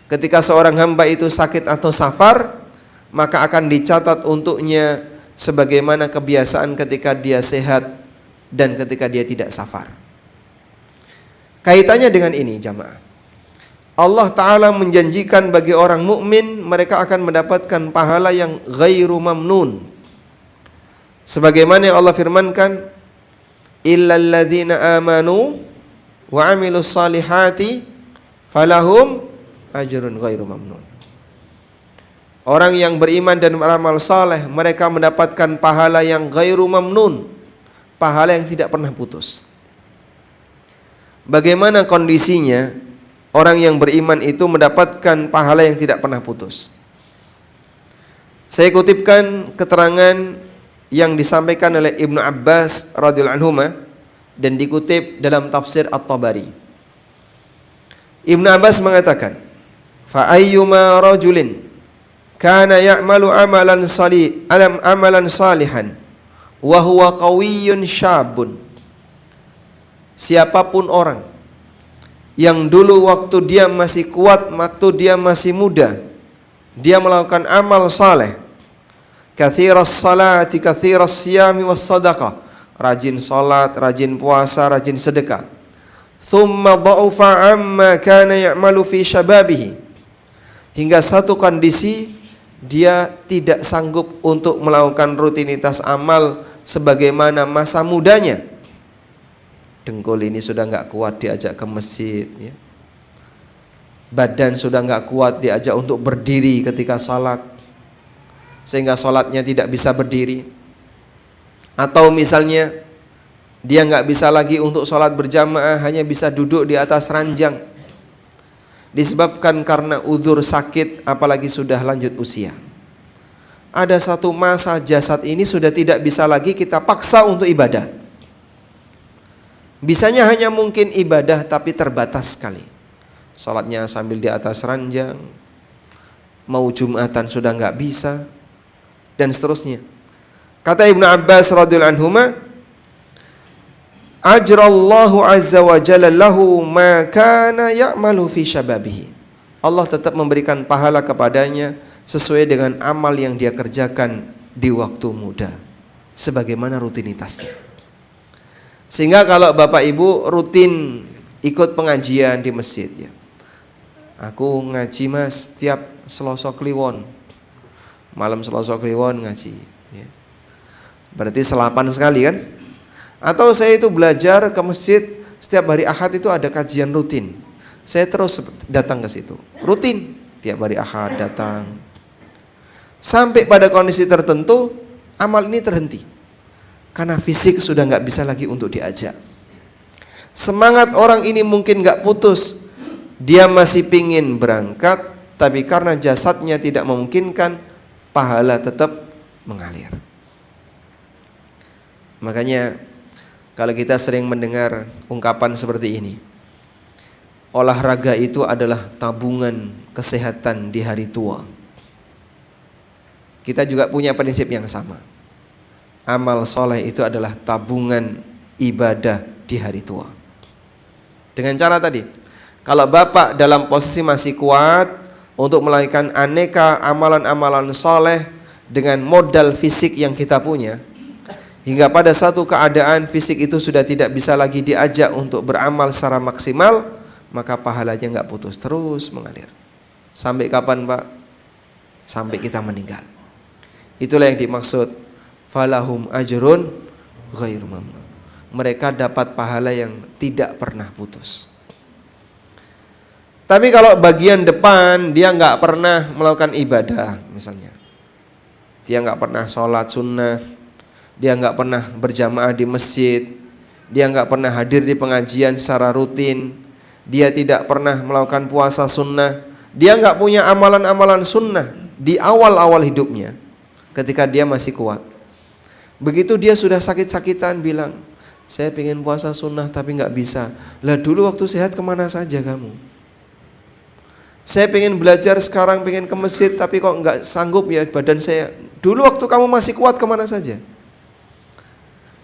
Ketika seorang hamba itu sakit atau safar, maka akan dicatat untuknya sebagaimana kebiasaan ketika dia sehat dan ketika dia tidak safar. Kaitannya dengan ini jamaah, Allah Ta'ala menjanjikan bagi orang mukmin mereka akan mendapatkan pahala yang ghairu mamnun. Sebagaimana yang Allah firmankan, illal ladzina amanu wa amilus salihati falahum ajrun ghairu mamnun. Orang yang beriman dan beramal saleh, mereka mendapatkan pahala yang ghairu mamnun, pahala yang tidak pernah putus. Bagaimana kondisinya orang yang beriman itu mendapatkan pahala yang tidak pernah putus? Saya kutipkan keterangan yang disampaikan oleh Ibnu Abbas radhiyallahu anhuma dan dikutip dalam tafsir At-Tabari. Ibnu Abbas mengatakan, fa ayyuma rajulin kana ya'malu amalan salihan wa huwa qawiyyun syabun. Siapapun orang yang dulu waktu dia masih kuat, waktu dia masih muda, dia melakukan amal saleh, kathiras salati, kathiras siyami was sadaqah, rajin salat, rajin puasa, rajin sedekah. Thumma dha'ufa amma kana ya'malu fi syababihi, hingga satu kondisi dia tidak sanggup untuk melakukan rutinitas amal sebagaimana masa mudanya. Dengkul ini sudah nggak kuat diajak ke masjid, ya. Badan sudah nggak kuat diajak untuk berdiri ketika salat, sehingga salatnya tidak bisa berdiri. Atau misalnya dia nggak bisa lagi untuk salat berjamaah, hanya bisa duduk di atas ranjang, disebabkan karena uzur sakit, apalagi sudah lanjut usia. Ada satu masa jasad ini sudah tidak bisa lagi kita paksa untuk ibadah. Bisanya hanya mungkin ibadah tapi terbatas sekali. Salatnya sambil di atas ranjang, mau Jumatan sudah nggak bisa, dan seterusnya. Kata Ibnu Abbas radhiyallahu anhuma, ajrallahu azza wa jalla lahu ma kana ya'malu fi syababihi. Allah tetap memberikan pahala kepadanya sesuai dengan amal yang dia kerjakan di waktu muda, sebagaimana rutinitasnya. Sehingga kalau Bapak Ibu rutin ikut pengajian di masjid, ya, aku ngaji mas tiap Selasa Kliwon, malam Selasa Kliwon ngaji, ya. Berarti selapan sekali kan? Atau saya itu belajar ke masjid setiap hari Ahad, itu ada kajian rutin, saya terus datang ke situ, rutin tiap hari Ahad datang. Sampai pada kondisi tertentu amal ini terhenti karena fisik sudah nggak bisa lagi untuk diajak. Semangat orang ini mungkin nggak putus, dia masih pingin berangkat, tapi karena jasadnya tidak memungkinkan, pahala tetap mengalir. Makanya kalau kita sering mendengar ungkapan seperti ini, olahraga itu adalah tabungan kesehatan di hari tua. Kita juga punya prinsip yang sama. Amal soleh itu adalah tabungan ibadah di hari tua. Dengan cara tadi, kalau Bapak dalam posisi masih kuat untuk melakukan aneka amalan-amalan soleh dengan modal fisik yang kita punya, hingga pada satu keadaan fisik itu sudah tidak bisa lagi diajak untuk beramal secara maksimal, maka pahalanya nggak putus, terus mengalir. Sampai kapan Pak? Sampai kita meninggal. Itulah yang dimaksud falahum ajrun ghairu mamnun. Mereka dapat pahala yang tidak pernah putus. Tapi kalau bagian depan dia nggak pernah melakukan ibadah, misalnya dia nggak pernah sholat sunnah, dia nggak pernah berjamaah di masjid, dia nggak pernah hadir di pengajian secara rutin, dia tidak pernah melakukan puasa sunnah, dia nggak punya amalan-amalan sunnah di awal-awal hidupnya ketika dia masih kuat. Begitu dia sudah sakit-sakitan bilang, saya pengen puasa sunnah tapi nggak bisa. Lah dulu waktu sehat kemana saja kamu? Saya pengen belajar sekarang, pengen ke masjid tapi kok nggak sanggup ya badan saya. Dulu waktu kamu masih kuat kemana saja?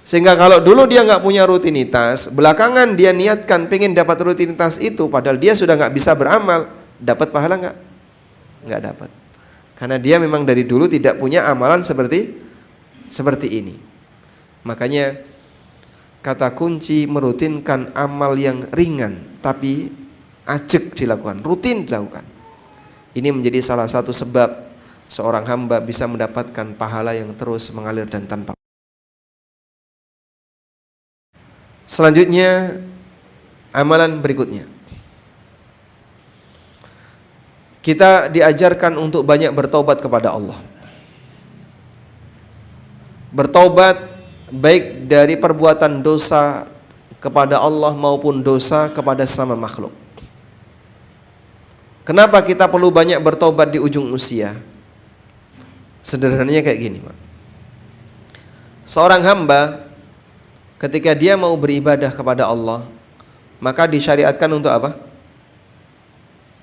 Sehingga kalau dulu dia nggak punya rutinitas, belakangan dia niatkan pengen dapat rutinitas itu, padahal dia sudah nggak bisa beramal, dapat pahala nggak? Nggak dapat. Karena dia memang dari dulu tidak punya amalan seperti ini. Makanya kata kunci merutinkan amal yang ringan tapi ajak dilakukan, rutin dilakukan. Ini menjadi salah satu sebab seorang hamba bisa mendapatkan pahala yang terus mengalir dan tanpa. Selanjutnya, amalan berikutnya. Kita diajarkan untuk banyak bertaubat kepada Allah. Bertaubat baik dari perbuatan dosa kepada Allah maupun dosa kepada sesama makhluk. Kenapa kita perlu banyak bertaubat di ujung usia? Sederhananya kayak gini, Pak. Seorang hamba ketika dia mau beribadah kepada Allah, maka disyariatkan untuk apa?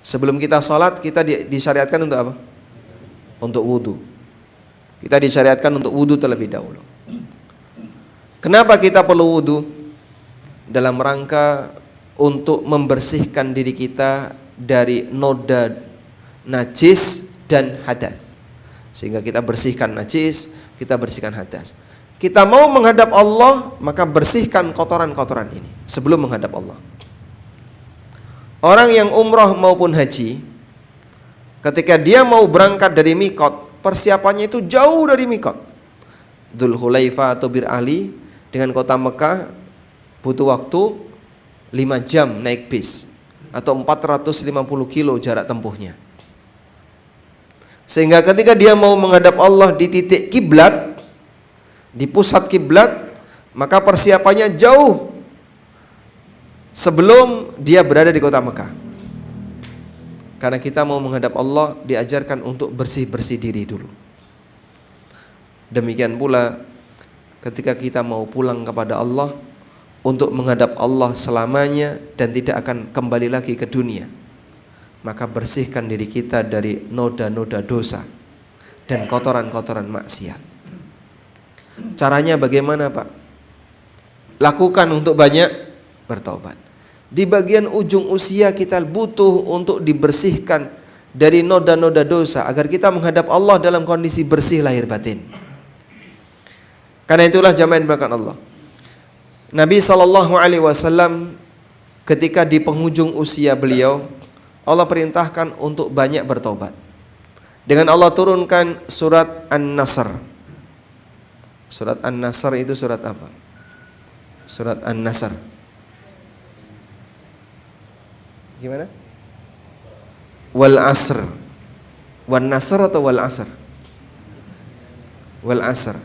Sebelum kita sholat, kita disyariatkan untuk apa? Untuk wudhu. Kita disyariatkan untuk wudhu terlebih dahulu. Kenapa kita perlu wudhu? Dalam rangka untuk membersihkan diri kita dari noda najis dan hadas. Sehingga kita bersihkan najis, kita bersihkan hadas. Kita mau menghadap Allah, maka bersihkan kotoran-kotoran ini sebelum menghadap Allah. Orang yang umroh maupun haji, ketika dia mau berangkat dari mikot, persiapannya itu jauh dari mikot. Dzul Hulaifah atau Bir Ali dengan kota Mekah butuh waktu 5 jam naik bis atau 450 kilo jarak tempuhnya. Sehingga ketika dia mau menghadap Allah di titik kiblat, di pusat kiblat, maka persiapannya jauh sebelum dia berada di kota Mekah. Karena kita mau menghadap Allah, diajarkan untuk bersih-bersih diri dulu. Demikian pula ketika kita mau pulang kepada Allah, untuk menghadap Allah selamanya dan tidak akan kembali lagi ke dunia, maka bersihkan diri kita dari noda-noda dosa dan kotoran-kotoran maksiat. Caranya bagaimana, Pak? Lakukan untuk banyak bertobat. Di bagian ujung usia kita butuh untuk dibersihkan dari noda-noda dosa agar kita menghadap Allah dalam kondisi bersih lahir batin. Karena itulah jamaah yang dimuliakan Allah, Nabi SAW ketika di penghujung usia beliau, Allah perintahkan untuk banyak bertobat. Dengan Allah turunkan surat An-Nasr. Surat An-Nasr itu surat apa? Surat An-Nasr. Gimana? Wal Asr. Wan Nasr atau Wal Asr? Wal Asr.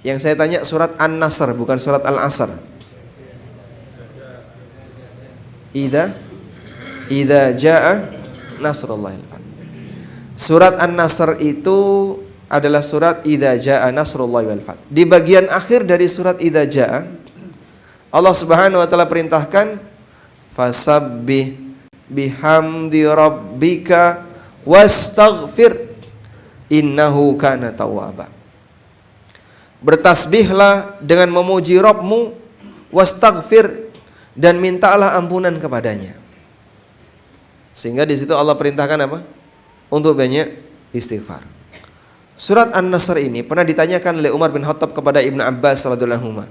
Yang saya tanya surat An-Nasr bukan surat Al-Asr. Idza jaa nasrullahi wal fath. Surat An-Nasr itu adalah surat Idza jaa nasrullahi wal fath. Di bagian akhir dari surat Idza jaa, Allah Subhanahu wa taala perintahkan fasabbih bihamdi rabbika wastaghfir innahu kana tawwaba. Bertasbihlah dengan memuji Rabbmu, wastaghfir, dan mintalah ampunan kepadanya. Sehingga di situ Allah perintahkan apa? Untuk banyak istighfar. Surat An-Nasr ini pernah ditanyakan oleh Umar bin Khattab kepada Ibnu Abbas radhiyallahu anhu.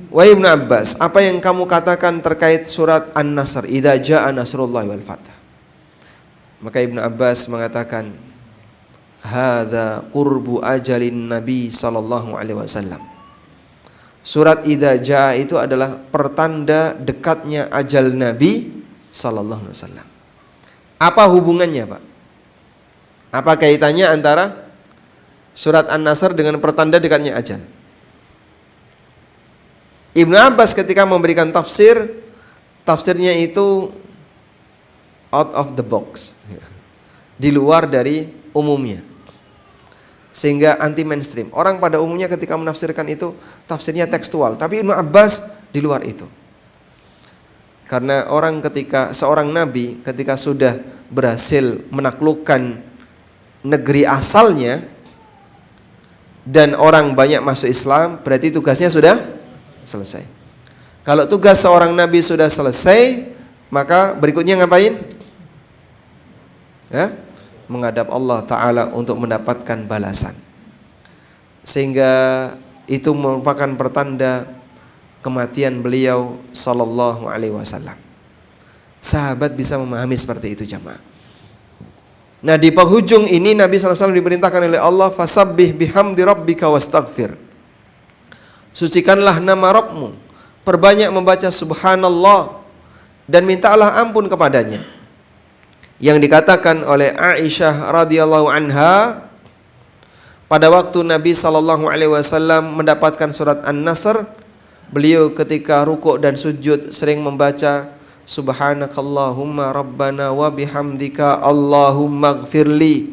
Wahai Ibnu Abbas, apa yang kamu katakan terkait surat An-Nasr? Idza jaa nasrullahi wal fath. Maka Ibnu Abbas mengatakan, hadza qurbu ajalin Nabi sallallahu alaihi wasallam. Surat Idza jaa itu adalah pertanda dekatnya ajal Nabi sallallahu alaihi wasallam. Apa hubungannya, Pak? Apa kaitannya antara surat An-Nasr dengan pertanda dekatnya ajal? Ibnu Abbas ketika memberikan tafsir, tafsirnya itu out of the box, di luar dari umumnya, sehingga anti mainstream. Orang pada umumnya ketika menafsirkan itu tafsirnya tekstual, tapi Ibnu Abbas di luar itu. Karena seorang nabi ketika sudah berhasil menaklukkan negeri asalnya dan orang banyak masuk Islam, berarti tugasnya sudah selesai. Kalau tugas seorang nabi sudah selesai, maka berikutnya ngapain? Ya, menghadap Allah Ta'ala untuk mendapatkan balasan. Sehingga itu merupakan pertanda kematian beliau sallallahu alaihi wasallam. Sahabat bisa memahami seperti itu jamaah. Nah, di penghujung ini Nabi SAW diperintahkan oleh Allah, fasabbih bihamdi rabbika wastaghfir. Sucikanlah nama Rabbmu, perbanyak membaca subhanallah dan mintalah ampun kepadanya. Yang dikatakan oleh Aisyah radhiyallahu anha, pada waktu Nabi SAW mendapatkan surat An-Nasr, beliau ketika rukuk dan sujud sering membaca subhanakallahumma rabbana wa bihamdika allahumma gfirli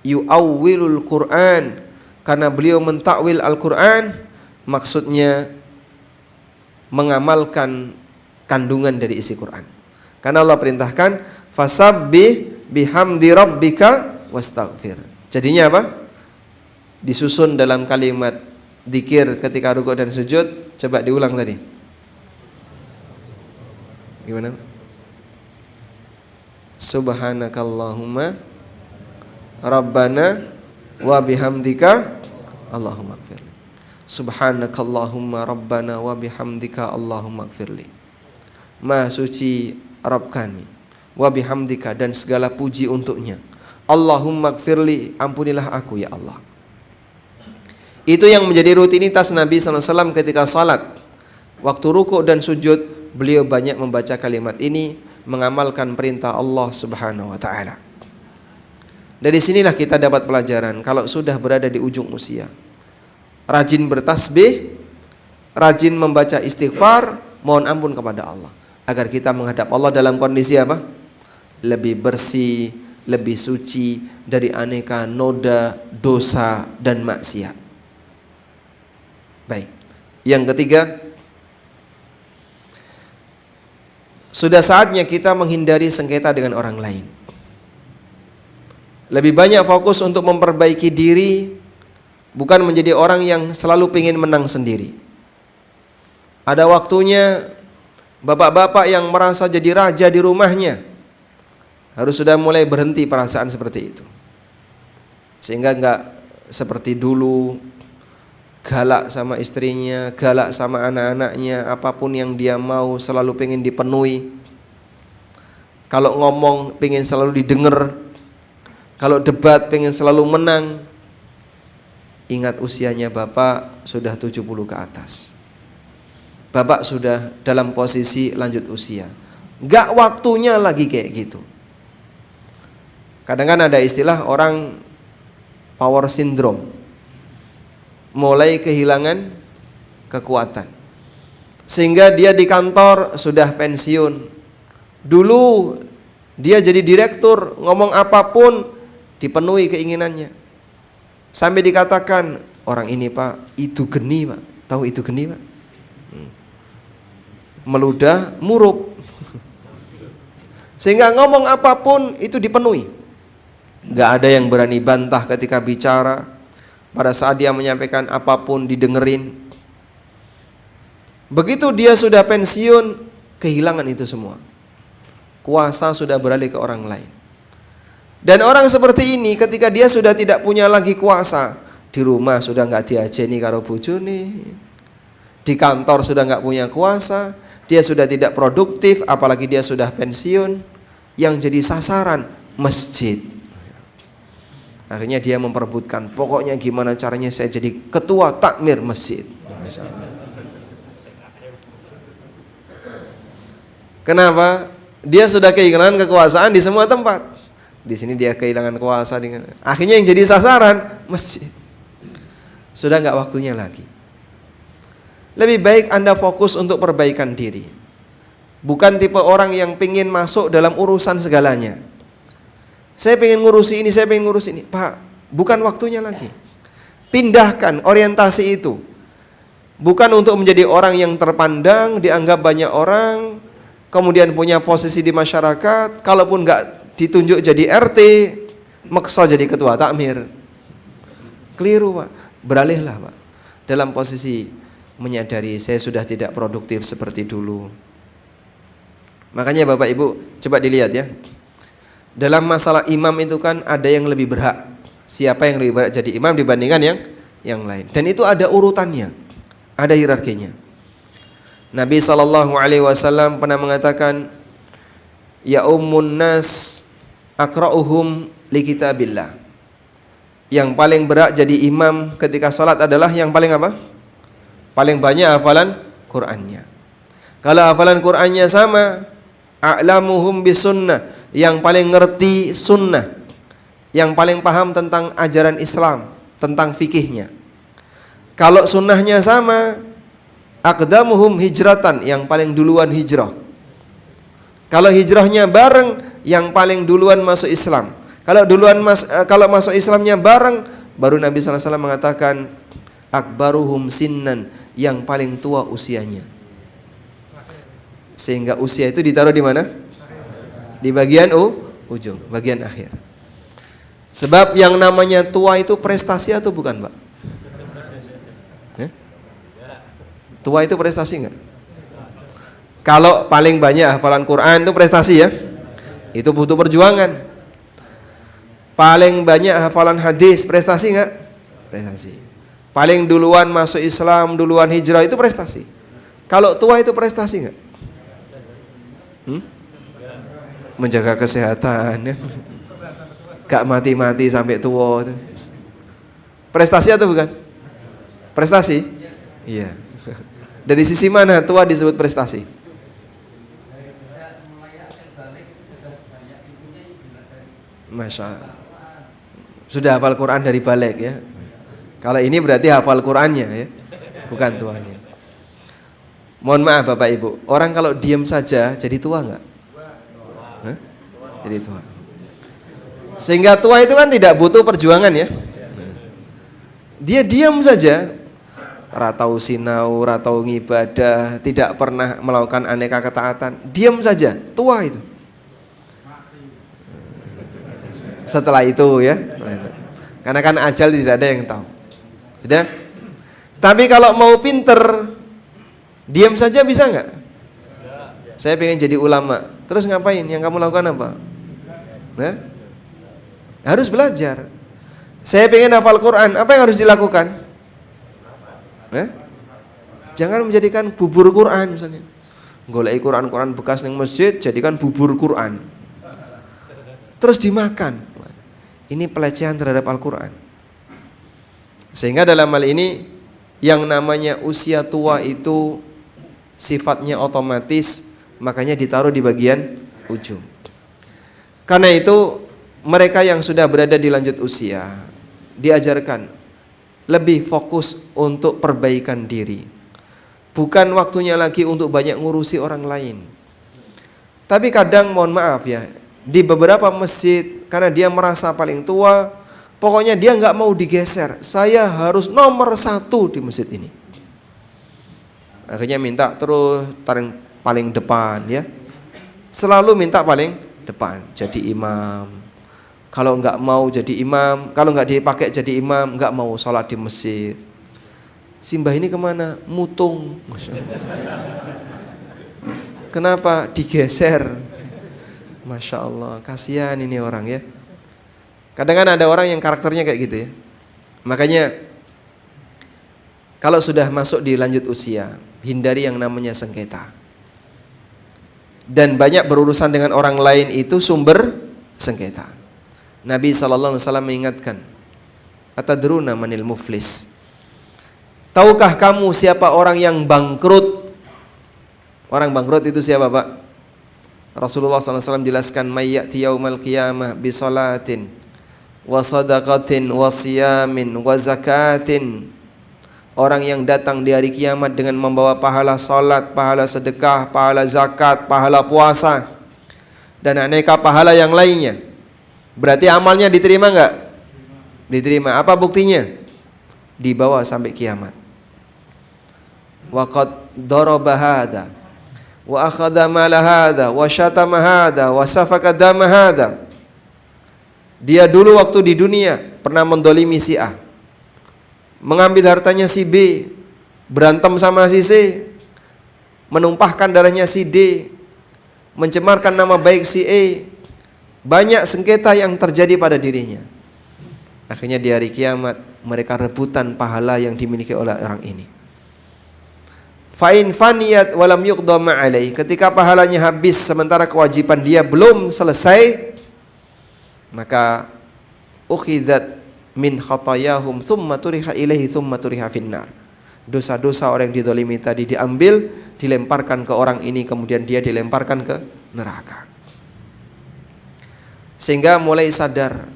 yu'awwilul Qur'an. Karena beliau mentakwil Al-Quran, maksudnya mengamalkan kandungan dari isi Quran. Karena Allah perintahkan fasabbih bihamdi rabbika wastaghfir. Jadinya apa? Disusun dalam kalimat dzikir ketika rukuk dan sujud. Coba diulang tadi. Gimana? Subhanakallahumma rabbana wa bihamdika allahumma gfirli. Subhanakallahumma rabbana wa bihamdika allahumma gfirli. Maha suci Rabb kami, wa bihamdika, dan segala puji untuknya, Allahumma gfirli, ampunilah aku ya Allah. Itu yang menjadi rutinitas Nabi SAW ketika salat. Waktu rukuk dan sujud, beliau banyak membaca kalimat ini, mengamalkan perintah Allah Subhanahu wa taala. Dari sinilah kita dapat pelajaran kalau sudah berada di ujung usia, rajin bertasbih, rajin membaca istighfar, mohon ampun kepada Allah, agar kita menghadap Allah dalam kondisi apa? Lebih bersih, lebih suci dari aneka noda, dosa dan maksiat. Baik. Yang ketiga, sudah saatnya kita menghindari sengketa dengan orang lain. Lebih banyak fokus untuk memperbaiki diri, bukan menjadi orang yang selalu ingin menang sendiri. Ada waktunya bapak-bapak yang merasa jadi raja di rumahnya harus sudah mulai berhenti perasaan seperti itu. Sehingga enggak seperti dulu galak sama istrinya, galak sama anak-anaknya, apapun yang dia mau selalu pengen dipenuhi. Kalau ngomong pengen selalu didengar, kalau debat pengen selalu menang. Ingat usianya bapak sudah 70 ke atas. Bapak sudah dalam posisi lanjut usia. Enggak waktunya lagi kayak gitu. Kadang kan ada istilah orang power syndrome, mulai kehilangan kekuatan, sehingga dia di kantor sudah pensiun. Dulu dia jadi direktur, ngomong apapun dipenuhi keinginannya, sampai dikatakan orang ini pak itu geni pak, tahu itu geni pak, meludah murup, sehingga ngomong apapun itu dipenuhi. Gak ada yang berani bantah ketika bicara. Pada saat dia menyampaikan apapun didengerin. Begitu dia sudah pensiun, kehilangan itu semua. Kuasa sudah beralih ke orang lain. Dan orang seperti ini ketika dia sudah tidak punya lagi kuasa, di rumah sudah gak diajeni karo bojone, di kantor sudah gak punya kuasa, dia sudah tidak produktif, apalagi dia sudah pensiun. Yang jadi sasaran masjid. Akhirnya dia memperebutkan, pokoknya gimana caranya saya jadi ketua takmir masjid. Kenapa? Dia sudah kehilangan kekuasaan di semua tempat. Di sini dia kehilangan kuasa. Akhirnya yang jadi sasaran masjid. Sudah nggak waktunya lagi. Lebih baik Anda fokus untuk perbaikan diri. Bukan tipe orang yang pingin masuk dalam urusan segalanya. Saya pengen ngurusi ini, saya pengen ngurusi ini. Pak, bukan waktunya lagi. Pindahkan orientasi itu. Bukan untuk menjadi orang yang terpandang, dianggap banyak orang, kemudian punya posisi di masyarakat, kalaupun nggak ditunjuk jadi RT, maksa jadi ketua takmir. Keliru, Pak. Beralihlah, Pak. Dalam posisi menyadari saya sudah tidak produktif seperti dulu. Makanya Bapak Ibu, coba dilihat ya. Dalam masalah imam itu kan ada yang lebih berhak. Siapa yang lebih berhak jadi imam dibandingkan yang lain. Dan itu ada urutannya, ada hierarkinya. Nabi SAW pernah mengatakan, ya ummun nas aqra'uhum li kitabillah. Yang paling berhak jadi imam ketika sholat adalah yang paling apa? Paling banyak hafalan Qur'annya. Kalau hafalan Qur'annya sama, a'lamuhum bisunnah, yang paling ngerti sunnah, yang paling paham tentang ajaran Islam, tentang fikihnya. Kalau sunnahnya sama, aqdamuhum hijratan, yang paling duluan hijrah. Kalau hijrahnya bareng, yang paling duluan masuk Islam. Kalau masuk Islamnya bareng, baru Nabi SAW mengatakan akbaruhum sinnan, yang paling tua usianya. Sehingga usia itu ditaruh di mana? Di bagian ujung, bagian akhir. Sebab yang namanya tua itu prestasi atau bukan, Pak? Tua itu prestasi enggak? Kalau paling banyak hafalan Quran itu prestasi ya. Itu butuh perjuangan. Paling banyak hafalan hadis prestasi enggak? Prestasi. Paling duluan masuk Islam, duluan hijrah itu prestasi. Kalau tua itu prestasi enggak? Menjaga kesehatan ya. Gak mati-mati sampai tua itu. Prestasi atau bukan? Prestasi? Iya. Dari sisi mana tua disebut prestasi? Masya Allah. Sudah hafal Quran dari balik ya. Kalau ini berarti hafal Qurannya ya, bukan tuanya. Mohon maaf Bapak Ibu, orang kalau diam saja jadi tua nggak? Hah? Jadi tua. Sehingga tua itu kan tidak butuh perjuangan ya. Dia diam saja, ratau sinau, ratau ngibadah, tidak pernah melakukan aneka ketaatan, diam saja, tua itu. Setelah itu ya, karena kan ajal tidak ada yang tahu. Sudah? Tapi kalau mau pinter, diam saja bisa nggak? Saya pengen jadi ulama, terus ngapain? Yang kamu lakukan apa? Nah, harus belajar. Saya pengen hafal Quran, apa yang harus dilakukan? Jangan menjadikan bubur Quran misalnya. Golek Quran bekas ning masjid, jadikan bubur Quran. Terus dimakan. Ini pelecehan terhadap Al-Quran. Sehingga dalam hal ini yang namanya usia tua itu sifatnya otomatis, makanya ditaruh di bagian ujung. Karena itu mereka yang sudah berada di lanjut usia diajarkan lebih fokus untuk perbaikan diri. Bukan waktunya lagi untuk banyak ngurusi orang lain. Tapi kadang mohon maaf ya, di beberapa masjid karena dia merasa paling tua, pokoknya dia nggak mau digeser. Saya harus nomor 1 di masjid ini. Akhirnya minta terus paling depan ya. Selalu minta paling depan jadi imam. Kalau nggak mau jadi imam, kalau nggak dipakai jadi imam, nggak mau sholat di masjid. Simbah ini kemana? Mutung. Kenapa? Digeser. Masya Allah, kasihan ini orang ya. Kadang kan ada orang yang karakternya kayak gitu ya. Makanya kalau sudah masuk di lanjut usia, hindari yang namanya sengketa. Dan banyak berurusan dengan orang lain itu sumber sengketa. Nabi SAW mengingatkan, atadruna manil muflis. Tahukah kamu siapa orang yang bangkrut? Orang bangkrut itu siapa Pak? Rasulullah SAW jelaskan, mayyati yaumal qiyamah bisalatin wa sadaqatin wa siyamin wa zakatin Orang yang datang di hari kiamat dengan membawa pahala salat, pahala sedekah, pahala zakat, pahala puasa, dan aneka pahala yang lainnya. Berarti amalnya diterima enggak? Diterima. Apa buktinya? Dibawa sampai kiamat. Wa qad daraba hadza wa akhadha mala hadza wa syatama hadza wa safaka dama hadza. Dia dulu waktu di dunia pernah mendolimi si A, mengambil hartanya si B, berantem sama si C, menumpahkan darahnya si D, mencemarkan nama baik si E. Banyak sengketa yang terjadi pada dirinya. Akhirnya di hari kiamat mereka rebutan pahala yang dimiliki oleh orang ini. Fa'in faniyat walam yuqda ma'alai. Ketika pahalanya habis sementara kewajiban dia belum selesai, maka ukhizat min khatayahum thumma turiha ilaihi thumma turiha finnar. Dosa-dosa orang yang dizalimi tadi diambil, dilemparkan ke orang ini, kemudian dia dilemparkan ke neraka. Sehingga mulai sadar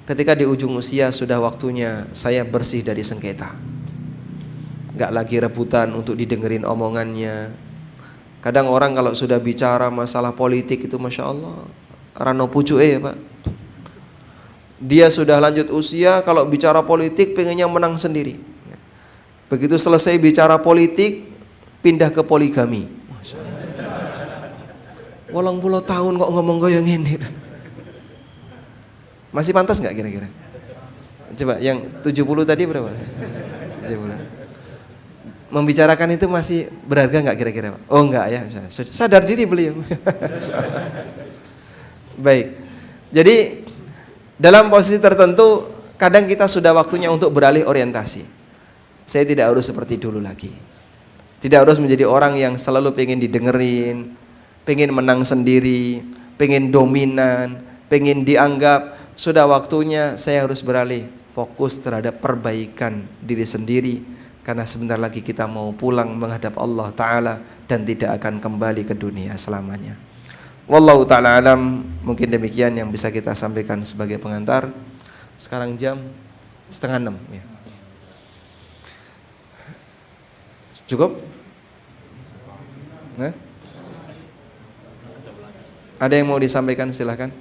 ketika di ujung usia sudah waktunya saya bersih dari sengketa. Gak lagi rebutan untuk didengerin omongannya. Kadang orang kalau sudah bicara masalah politik itu Masya Allah rano pucuk ya Pak. Dia sudah lanjut usia, kalau bicara politik pengennya menang sendiri. Begitu selesai bicara politik, pindah ke poligami. Walang puluh tahun kok ngomong goyang ini. Masih pantas nggak kira-kira? Coba yang 70 tadi berapa? 70. Membicarakan itu masih berharga nggak kira-kira Pak? Oh enggak ya, sadar diri beliau. Baik. Jadi dalam posisi tertentu kadang kita sudah waktunya untuk beralih orientasi. Saya tidak harus seperti dulu lagi. Tidak harus menjadi orang yang selalu pengen didengerin, pengen menang sendiri, pengen dominan, pengen dianggap. Sudah waktunya saya harus beralih, fokus terhadap perbaikan diri sendiri. Karena sebentar lagi kita mau pulang menghadap Allah Ta'ala dan tidak akan kembali ke dunia selamanya. Wallahu ta'ala alam. Mungkin demikian yang bisa kita sampaikan sebagai pengantar. Sekarang jam 5:30 ya. Cukup? Nah? Ada yang mau disampaikan silahkan.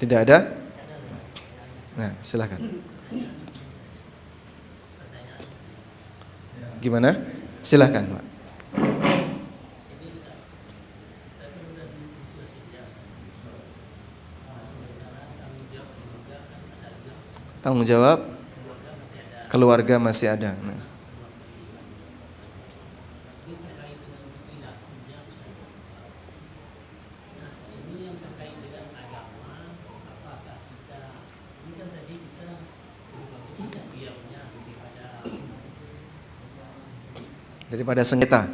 Tidak ada? Nah silahkan. Gimana? Silahkan Pak. Tanggung jawab keluarga masih ada. Nah. Daripada sengketa.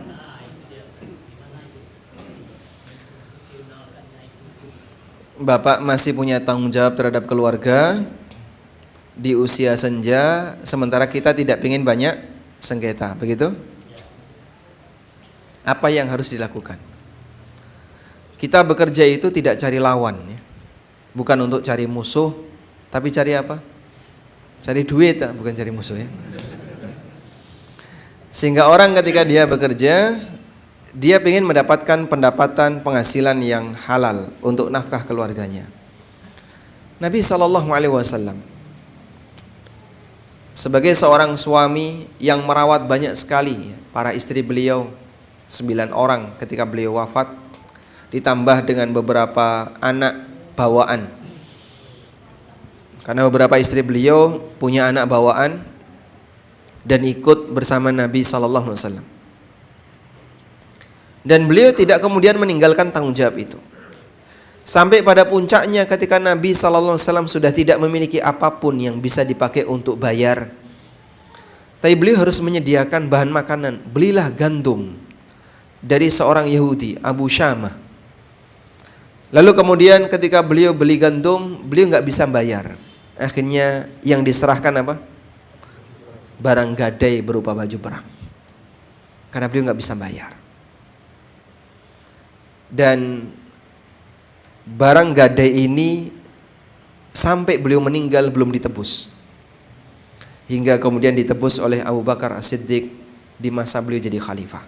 Bapak masih punya tanggung jawab terhadap keluarga di usia senja, sementara kita tidak ingin banyak sengketa, begitu? Apa yang harus dilakukan? Kita bekerja itu tidak cari lawan, ya. Bukan untuk cari musuh, tapi cari apa? Cari duit, bukan cari musuh ya. Sehingga orang ketika dia bekerja, dia ingin mendapatkan pendapatan penghasilan yang halal untuk nafkah keluarganya. Nabi SAW sebagai seorang suami yang merawat banyak sekali para istri beliau, 9 orang ketika beliau wafat, ditambah dengan beberapa anak bawaan. Karena beberapa istri beliau punya anak bawaan dan ikut bersama Nabi SAW. Dan beliau tidak kemudian meninggalkan tanggung jawab itu. Sampai pada puncaknya ketika Nabi SAW sudah tidak memiliki apapun yang bisa dipakai untuk bayar. Tapi beliau harus menyediakan bahan makanan. Belilah gandum dari seorang Yahudi, Abu Syamah. Lalu kemudian ketika beliau beli gandum, beliau nggak bisa bayar. Akhirnya yang diserahkan apa? Barang gadai berupa baju perang. Karena beliau nggak bisa bayar. Dan barang gadai ini sampai beliau meninggal belum ditebus. Hingga kemudian ditebus oleh Abu Bakar As-Siddiq di masa beliau jadi khalifah.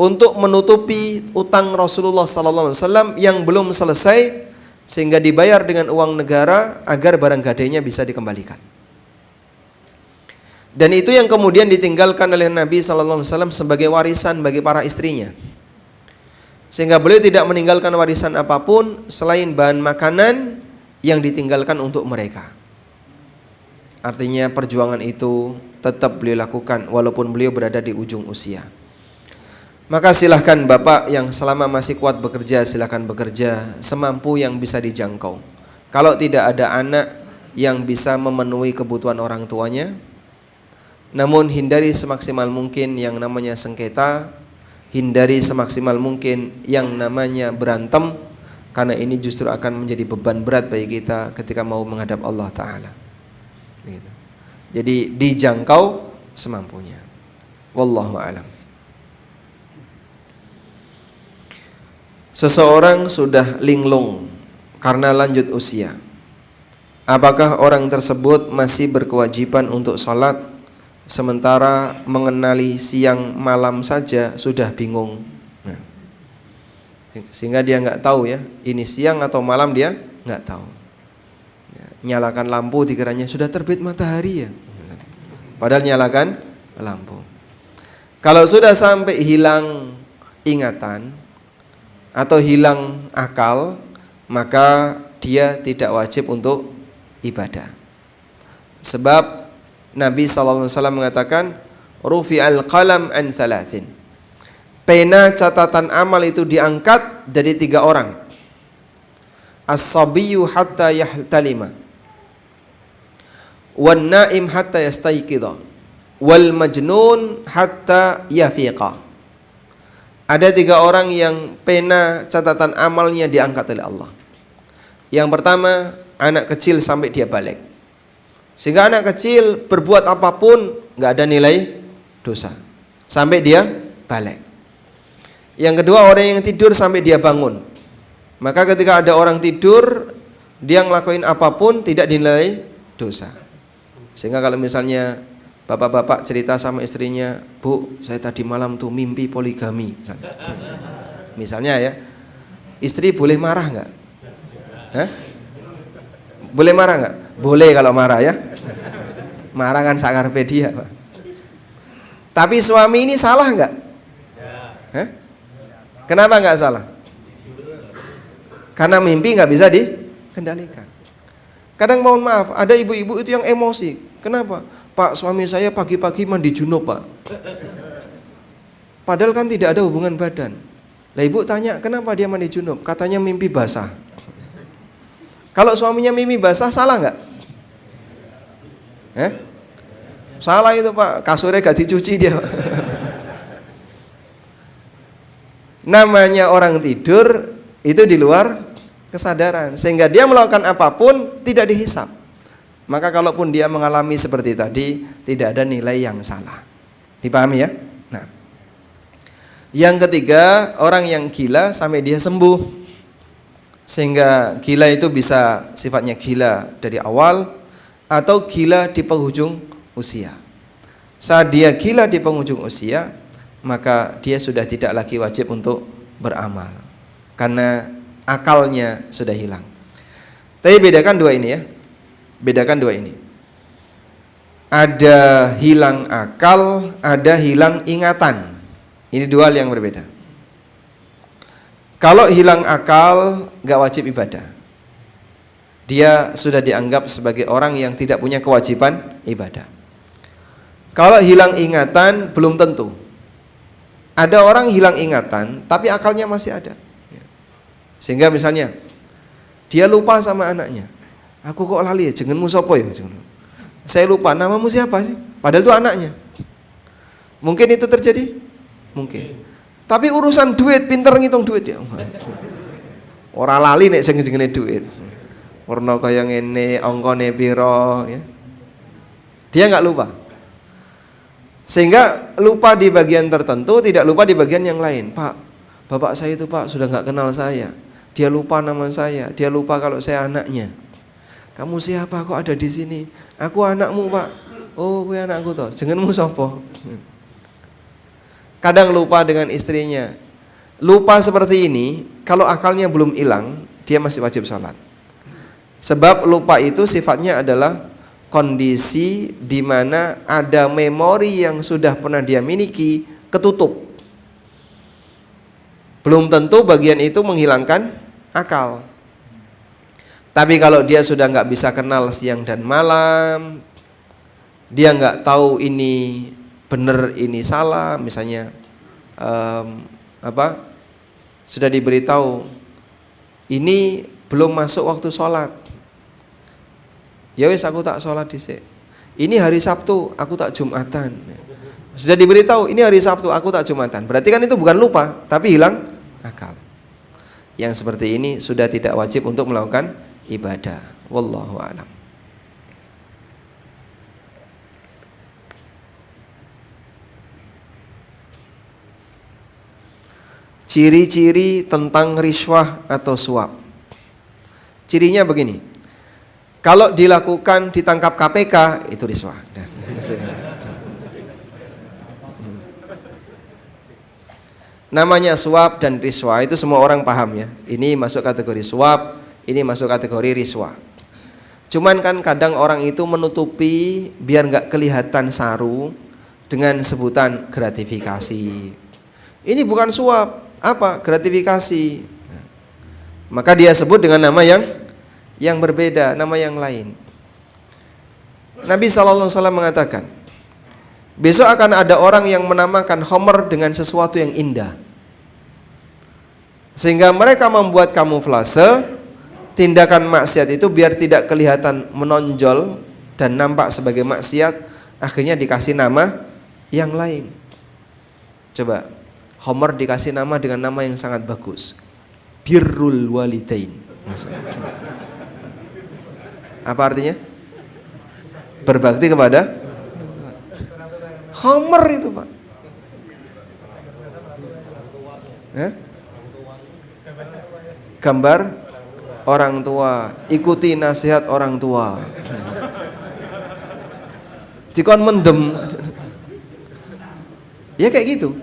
Untuk menutupi utang Rasulullah SAW yang belum selesai, sehingga dibayar dengan uang negara agar barang gadainya bisa dikembalikan. Dan itu yang kemudian ditinggalkan oleh Nabi SAW sebagai warisan bagi para istrinya. Sehingga beliau tidak meninggalkan warisan apapun selain bahan makanan yang ditinggalkan untuk mereka. Artinya perjuangan itu tetap beliau lakukan walaupun beliau berada di ujung usia. Maka silahkan bapak yang selama masih kuat bekerja, silahkan bekerja semampu yang bisa dijangkau. Kalau tidak ada anak yang bisa memenuhi kebutuhan orang tuanya, namun hindari semaksimal mungkin yang namanya sengketa, hindari semaksimal mungkin yang namanya berantem, karena ini justru akan menjadi beban berat bagi kita ketika mau menghadap Allah Ta'ala. Jadi dijangkau semampunya. Wallahu a'lam. Seseorang sudah linglung karena lanjut usia. Apakah orang tersebut masih berkewajiban untuk sholat, sementara mengenali siang malam saja sudah bingung? Nah, sehingga dia nggak tahu ya, ini siang atau malam dia nggak tahu. Ya, nyalakan lampu dikiranya sudah terbit matahari ya, padahal nyalakan lampu. Kalau sudah sampai hilang ingatan atau hilang akal, maka dia tidak wajib untuk ibadah. Sebab Nabi SAW mengatakan, rufi'al qalam an thalathin. Pena catatan amal itu diangkat dari 3 orang. As-sabiyyu hatta yahtalima, wan naim hatta yastayqidha, wal majnun hatta yafiqa. Ada 3 orang yang pena catatan amalnya diangkat oleh Allah. Yang pertama, anak kecil sampai dia balik. Sehingga anak kecil berbuat apapun nggak ada nilai dosa sampai dia balik. Yang kedua, orang yang tidur sampai dia bangun. Maka ketika ada orang tidur, dia ngelakuin apapun tidak dinilai dosa. Sehingga kalau misalnya bapak-bapak cerita sama istrinya, Bu, saya tadi malam tuh mimpi poligami, misalnya ya, istri boleh marah nggak? Hah? Boleh marah nggak? Boleh kalau marah ya, marah kan sakarpe dia, Pak. Tapi suami ini salah nggak? Hah? Kenapa nggak salah? Karena mimpi nggak bisa dikendalikan. Kadang mohon maaf, ada ibu-ibu itu yang emosi. Kenapa? Pak, suami saya pagi-pagi mandi junub, Pak. Padahal kan tidak ada hubungan badan. Lah ibu tanya, kenapa dia mandi junub? Katanya mimpi basah. Kalau suaminya mimpi basah, salah nggak? Salah itu, Pak. Kasurnya gak dicuci dia. Namanya orang tidur itu di luar kesadaran, sehingga dia melakukan apapun tidak dihisap. Maka kalaupun dia mengalami seperti tadi, tidak ada nilai yang salah. Dipahami ya? Nah, yang ketiga, orang yang gila sampai dia sembuh. Sehingga gila itu bisa sifatnya gila dari awal atau gila di penghujung usia. Saat dia gila di penghujung usia, maka dia sudah tidak lagi wajib untuk beramal karena akalnya sudah hilang. Tapi bedakan 2 ini ya. Bedakan 2 ini. Ada hilang akal, ada hilang ingatan. Ini 2 hal yang berbeda. Kalau hilang akal, gak wajib ibadah. Dia sudah dianggap sebagai orang yang tidak punya kewajiban ibadah. Kalau hilang ingatan, belum tentu. Ada orang hilang ingatan, tapi akalnya masih ada. Sehingga misalnya, dia lupa sama anaknya. Aku kok lali ya, jenengmu sapa ya? Saya lupa, namamu siapa sih? Padahal itu anaknya. Mungkin itu terjadi? Mungkin. Tapi urusan duit, pinter ngitung duit ya. Ora lali nek sing jenenge duit. Warna kaya ngene, angkane pira ya. Dia enggak lupa. Sehingga lupa di bagian tertentu, tidak lupa di bagian yang lain. Pak, bapak saya itu Pak sudah enggak kenal saya. Dia lupa nama saya, dia lupa kalau saya anaknya. Kamu siapa kok ada di sini? Aku anakmu, Pak. Oh, kowe anakku toh. Jenengmu sapa? Kadang lupa dengan istrinya. Lupa seperti ini, kalau akalnya belum hilang, dia masih wajib sholat. Sebab lupa itu sifatnya adalah kondisi di mana ada memori yang sudah pernah dia miliki ketutup. Belum tentu bagian itu menghilangkan akal. Tapi kalau dia sudah nggak bisa kenal siang dan malam, dia nggak tahu ini benar ini salah, misalnya sudah diberitahu ini belum masuk waktu sholat, ya wis aku tak sholat dhisik. Ini hari Sabtu, aku tak Jumatan. Sudah diberitahu ini hari Sabtu, aku tak Jumatan. Berarti kan itu bukan lupa, tapi hilang akal. Yang seperti ini sudah tidak wajib untuk melakukan ibadah. Wallahu a'lam. Ciri-ciri tentang riswah atau suap. Cirinya begini. Kalau dilakukan ditangkap KPK itu riswah. Namanya suap dan riswah itu semua orang paham ya. Ini masuk kategori suap, ini masuk kategori riswah. Cuman kan kadang orang itu menutupi biar nggak kelihatan saru dengan sebutan gratifikasi. Ini bukan suap, apa? Gratifikasi. Maka dia sebut dengan nama yang berbeda, nama yang lain. Nabi SAW mengatakan, besok akan ada orang yang menamakan khamr dengan sesuatu yang indah, sehingga mereka membuat kamuflase tindakan maksiat itu biar tidak kelihatan menonjol dan nampak sebagai maksiat, akhirnya dikasih nama yang lain. Coba, khamr dikasih nama dengan nama yang sangat bagus, birrul walidain. Apa artinya? Berbakti kepada khamr itu, Pak. Gambar orang tua, ikuti nasihat orang tua. Dikon mendem. Ya kayak gitu.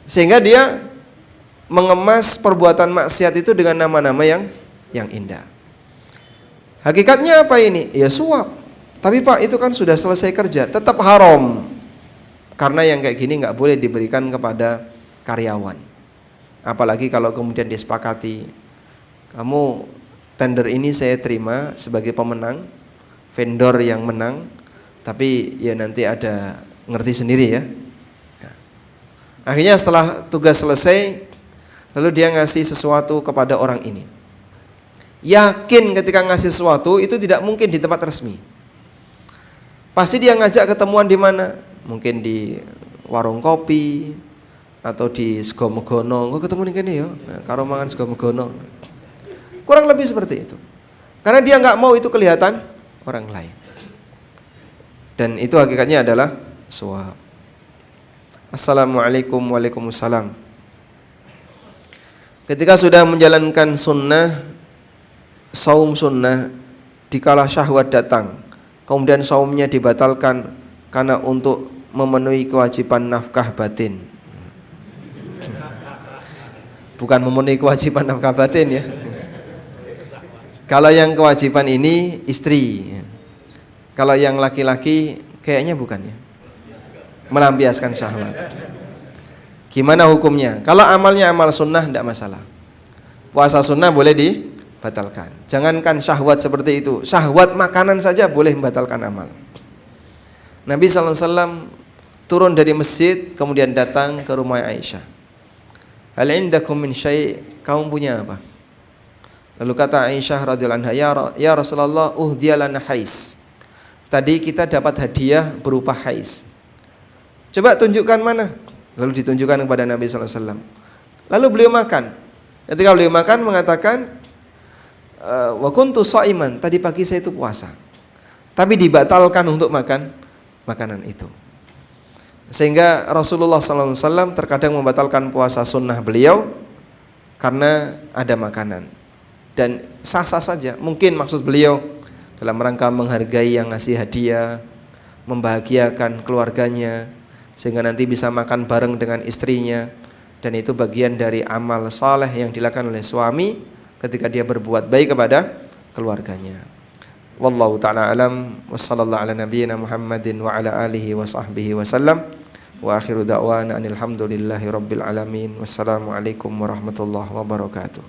Sehingga dia mengemas perbuatan maksiat itu dengan nama-nama yang indah. Hakikatnya apa ini? Ya suap. Tapi Pak, itu kan sudah selesai kerja, tetap haram. Karena yang kayak gini nggak boleh diberikan kepada karyawan. Apalagi kalau kemudian disepakati, kamu tender ini saya terima sebagai pemenang, vendor yang menang, tapi ya nanti ada ngerti sendiri ya. Akhirnya setelah tugas selesai, lalu dia ngasih sesuatu kepada orang ini. Yakin ketika ngasih sesuatu itu tidak mungkin di tempat resmi. Pasti dia ngajak ketemuan di mana? Mungkin di warung kopi atau di sego megono. Engko ketemu ning kene ya, karo mangan sego megono. Kurang lebih seperti itu. Karena dia nggak mau itu kelihatan orang lain. Dan itu hakikatnya adalah suap. Assalamualaikum waalaikumsalam. Ketika sudah menjalankan sunnah, saum sunnah, dikala syahwat datang, kemudian saumnya dibatalkan karena untuk memenuhi kewajiban nafkah batin. Bukan memenuhi kewajiban nafkah batin ya. Kalau yang kewajiban ini istri, kalau yang laki-laki kayaknya bukan ya, melampiaskan syahwat. Gimana hukumnya? Kalau amalnya amal sunnah tidak masalah. Puasa sunnah boleh dibatalkan. Jangankan syahwat seperti itu, syahwat makanan saja boleh membatalkan amal. Nabi SAW turun dari masjid kemudian datang ke rumah Aisyah. Hal indakum min syai', kamu punya apa? Lalu kata Aisyah radhiyallahu anha, ya Rasulullah, uhdiyalana hais. Tadi kita dapat hadiah berupa hais. Coba tunjukkan mana? Lalu ditunjukkan kepada Nabi sallallahu alaihi wasallam. Lalu beliau makan. Ketika beliau makan mengatakan, wa kuntu shaiman, tadi pagi saya itu puasa. Tapi dibatalkan untuk makan makanan itu. Sehingga Rasulullah sallallahu alaihi wasallam terkadang membatalkan puasa sunnah beliau karena ada makanan. Dan sah-sah saja. Mungkin maksud beliau dalam rangka menghargai yang ngasih hadiah, membahagiakan keluarganya sehingga nanti bisa makan bareng dengan istrinya, dan itu bagian dari amal saleh yang dilakukan oleh suami ketika dia berbuat baik kepada keluarganya. Wallahu ta'ala alam, wa sallallahu ala nabiyyina Muhammadin wa ala alihi wa sahbihi wa sallam, wa akhiru da'wana anil hamdulillahi rabbil alamin. Wassalamu alaikum warahmatullahi wabarakatuh.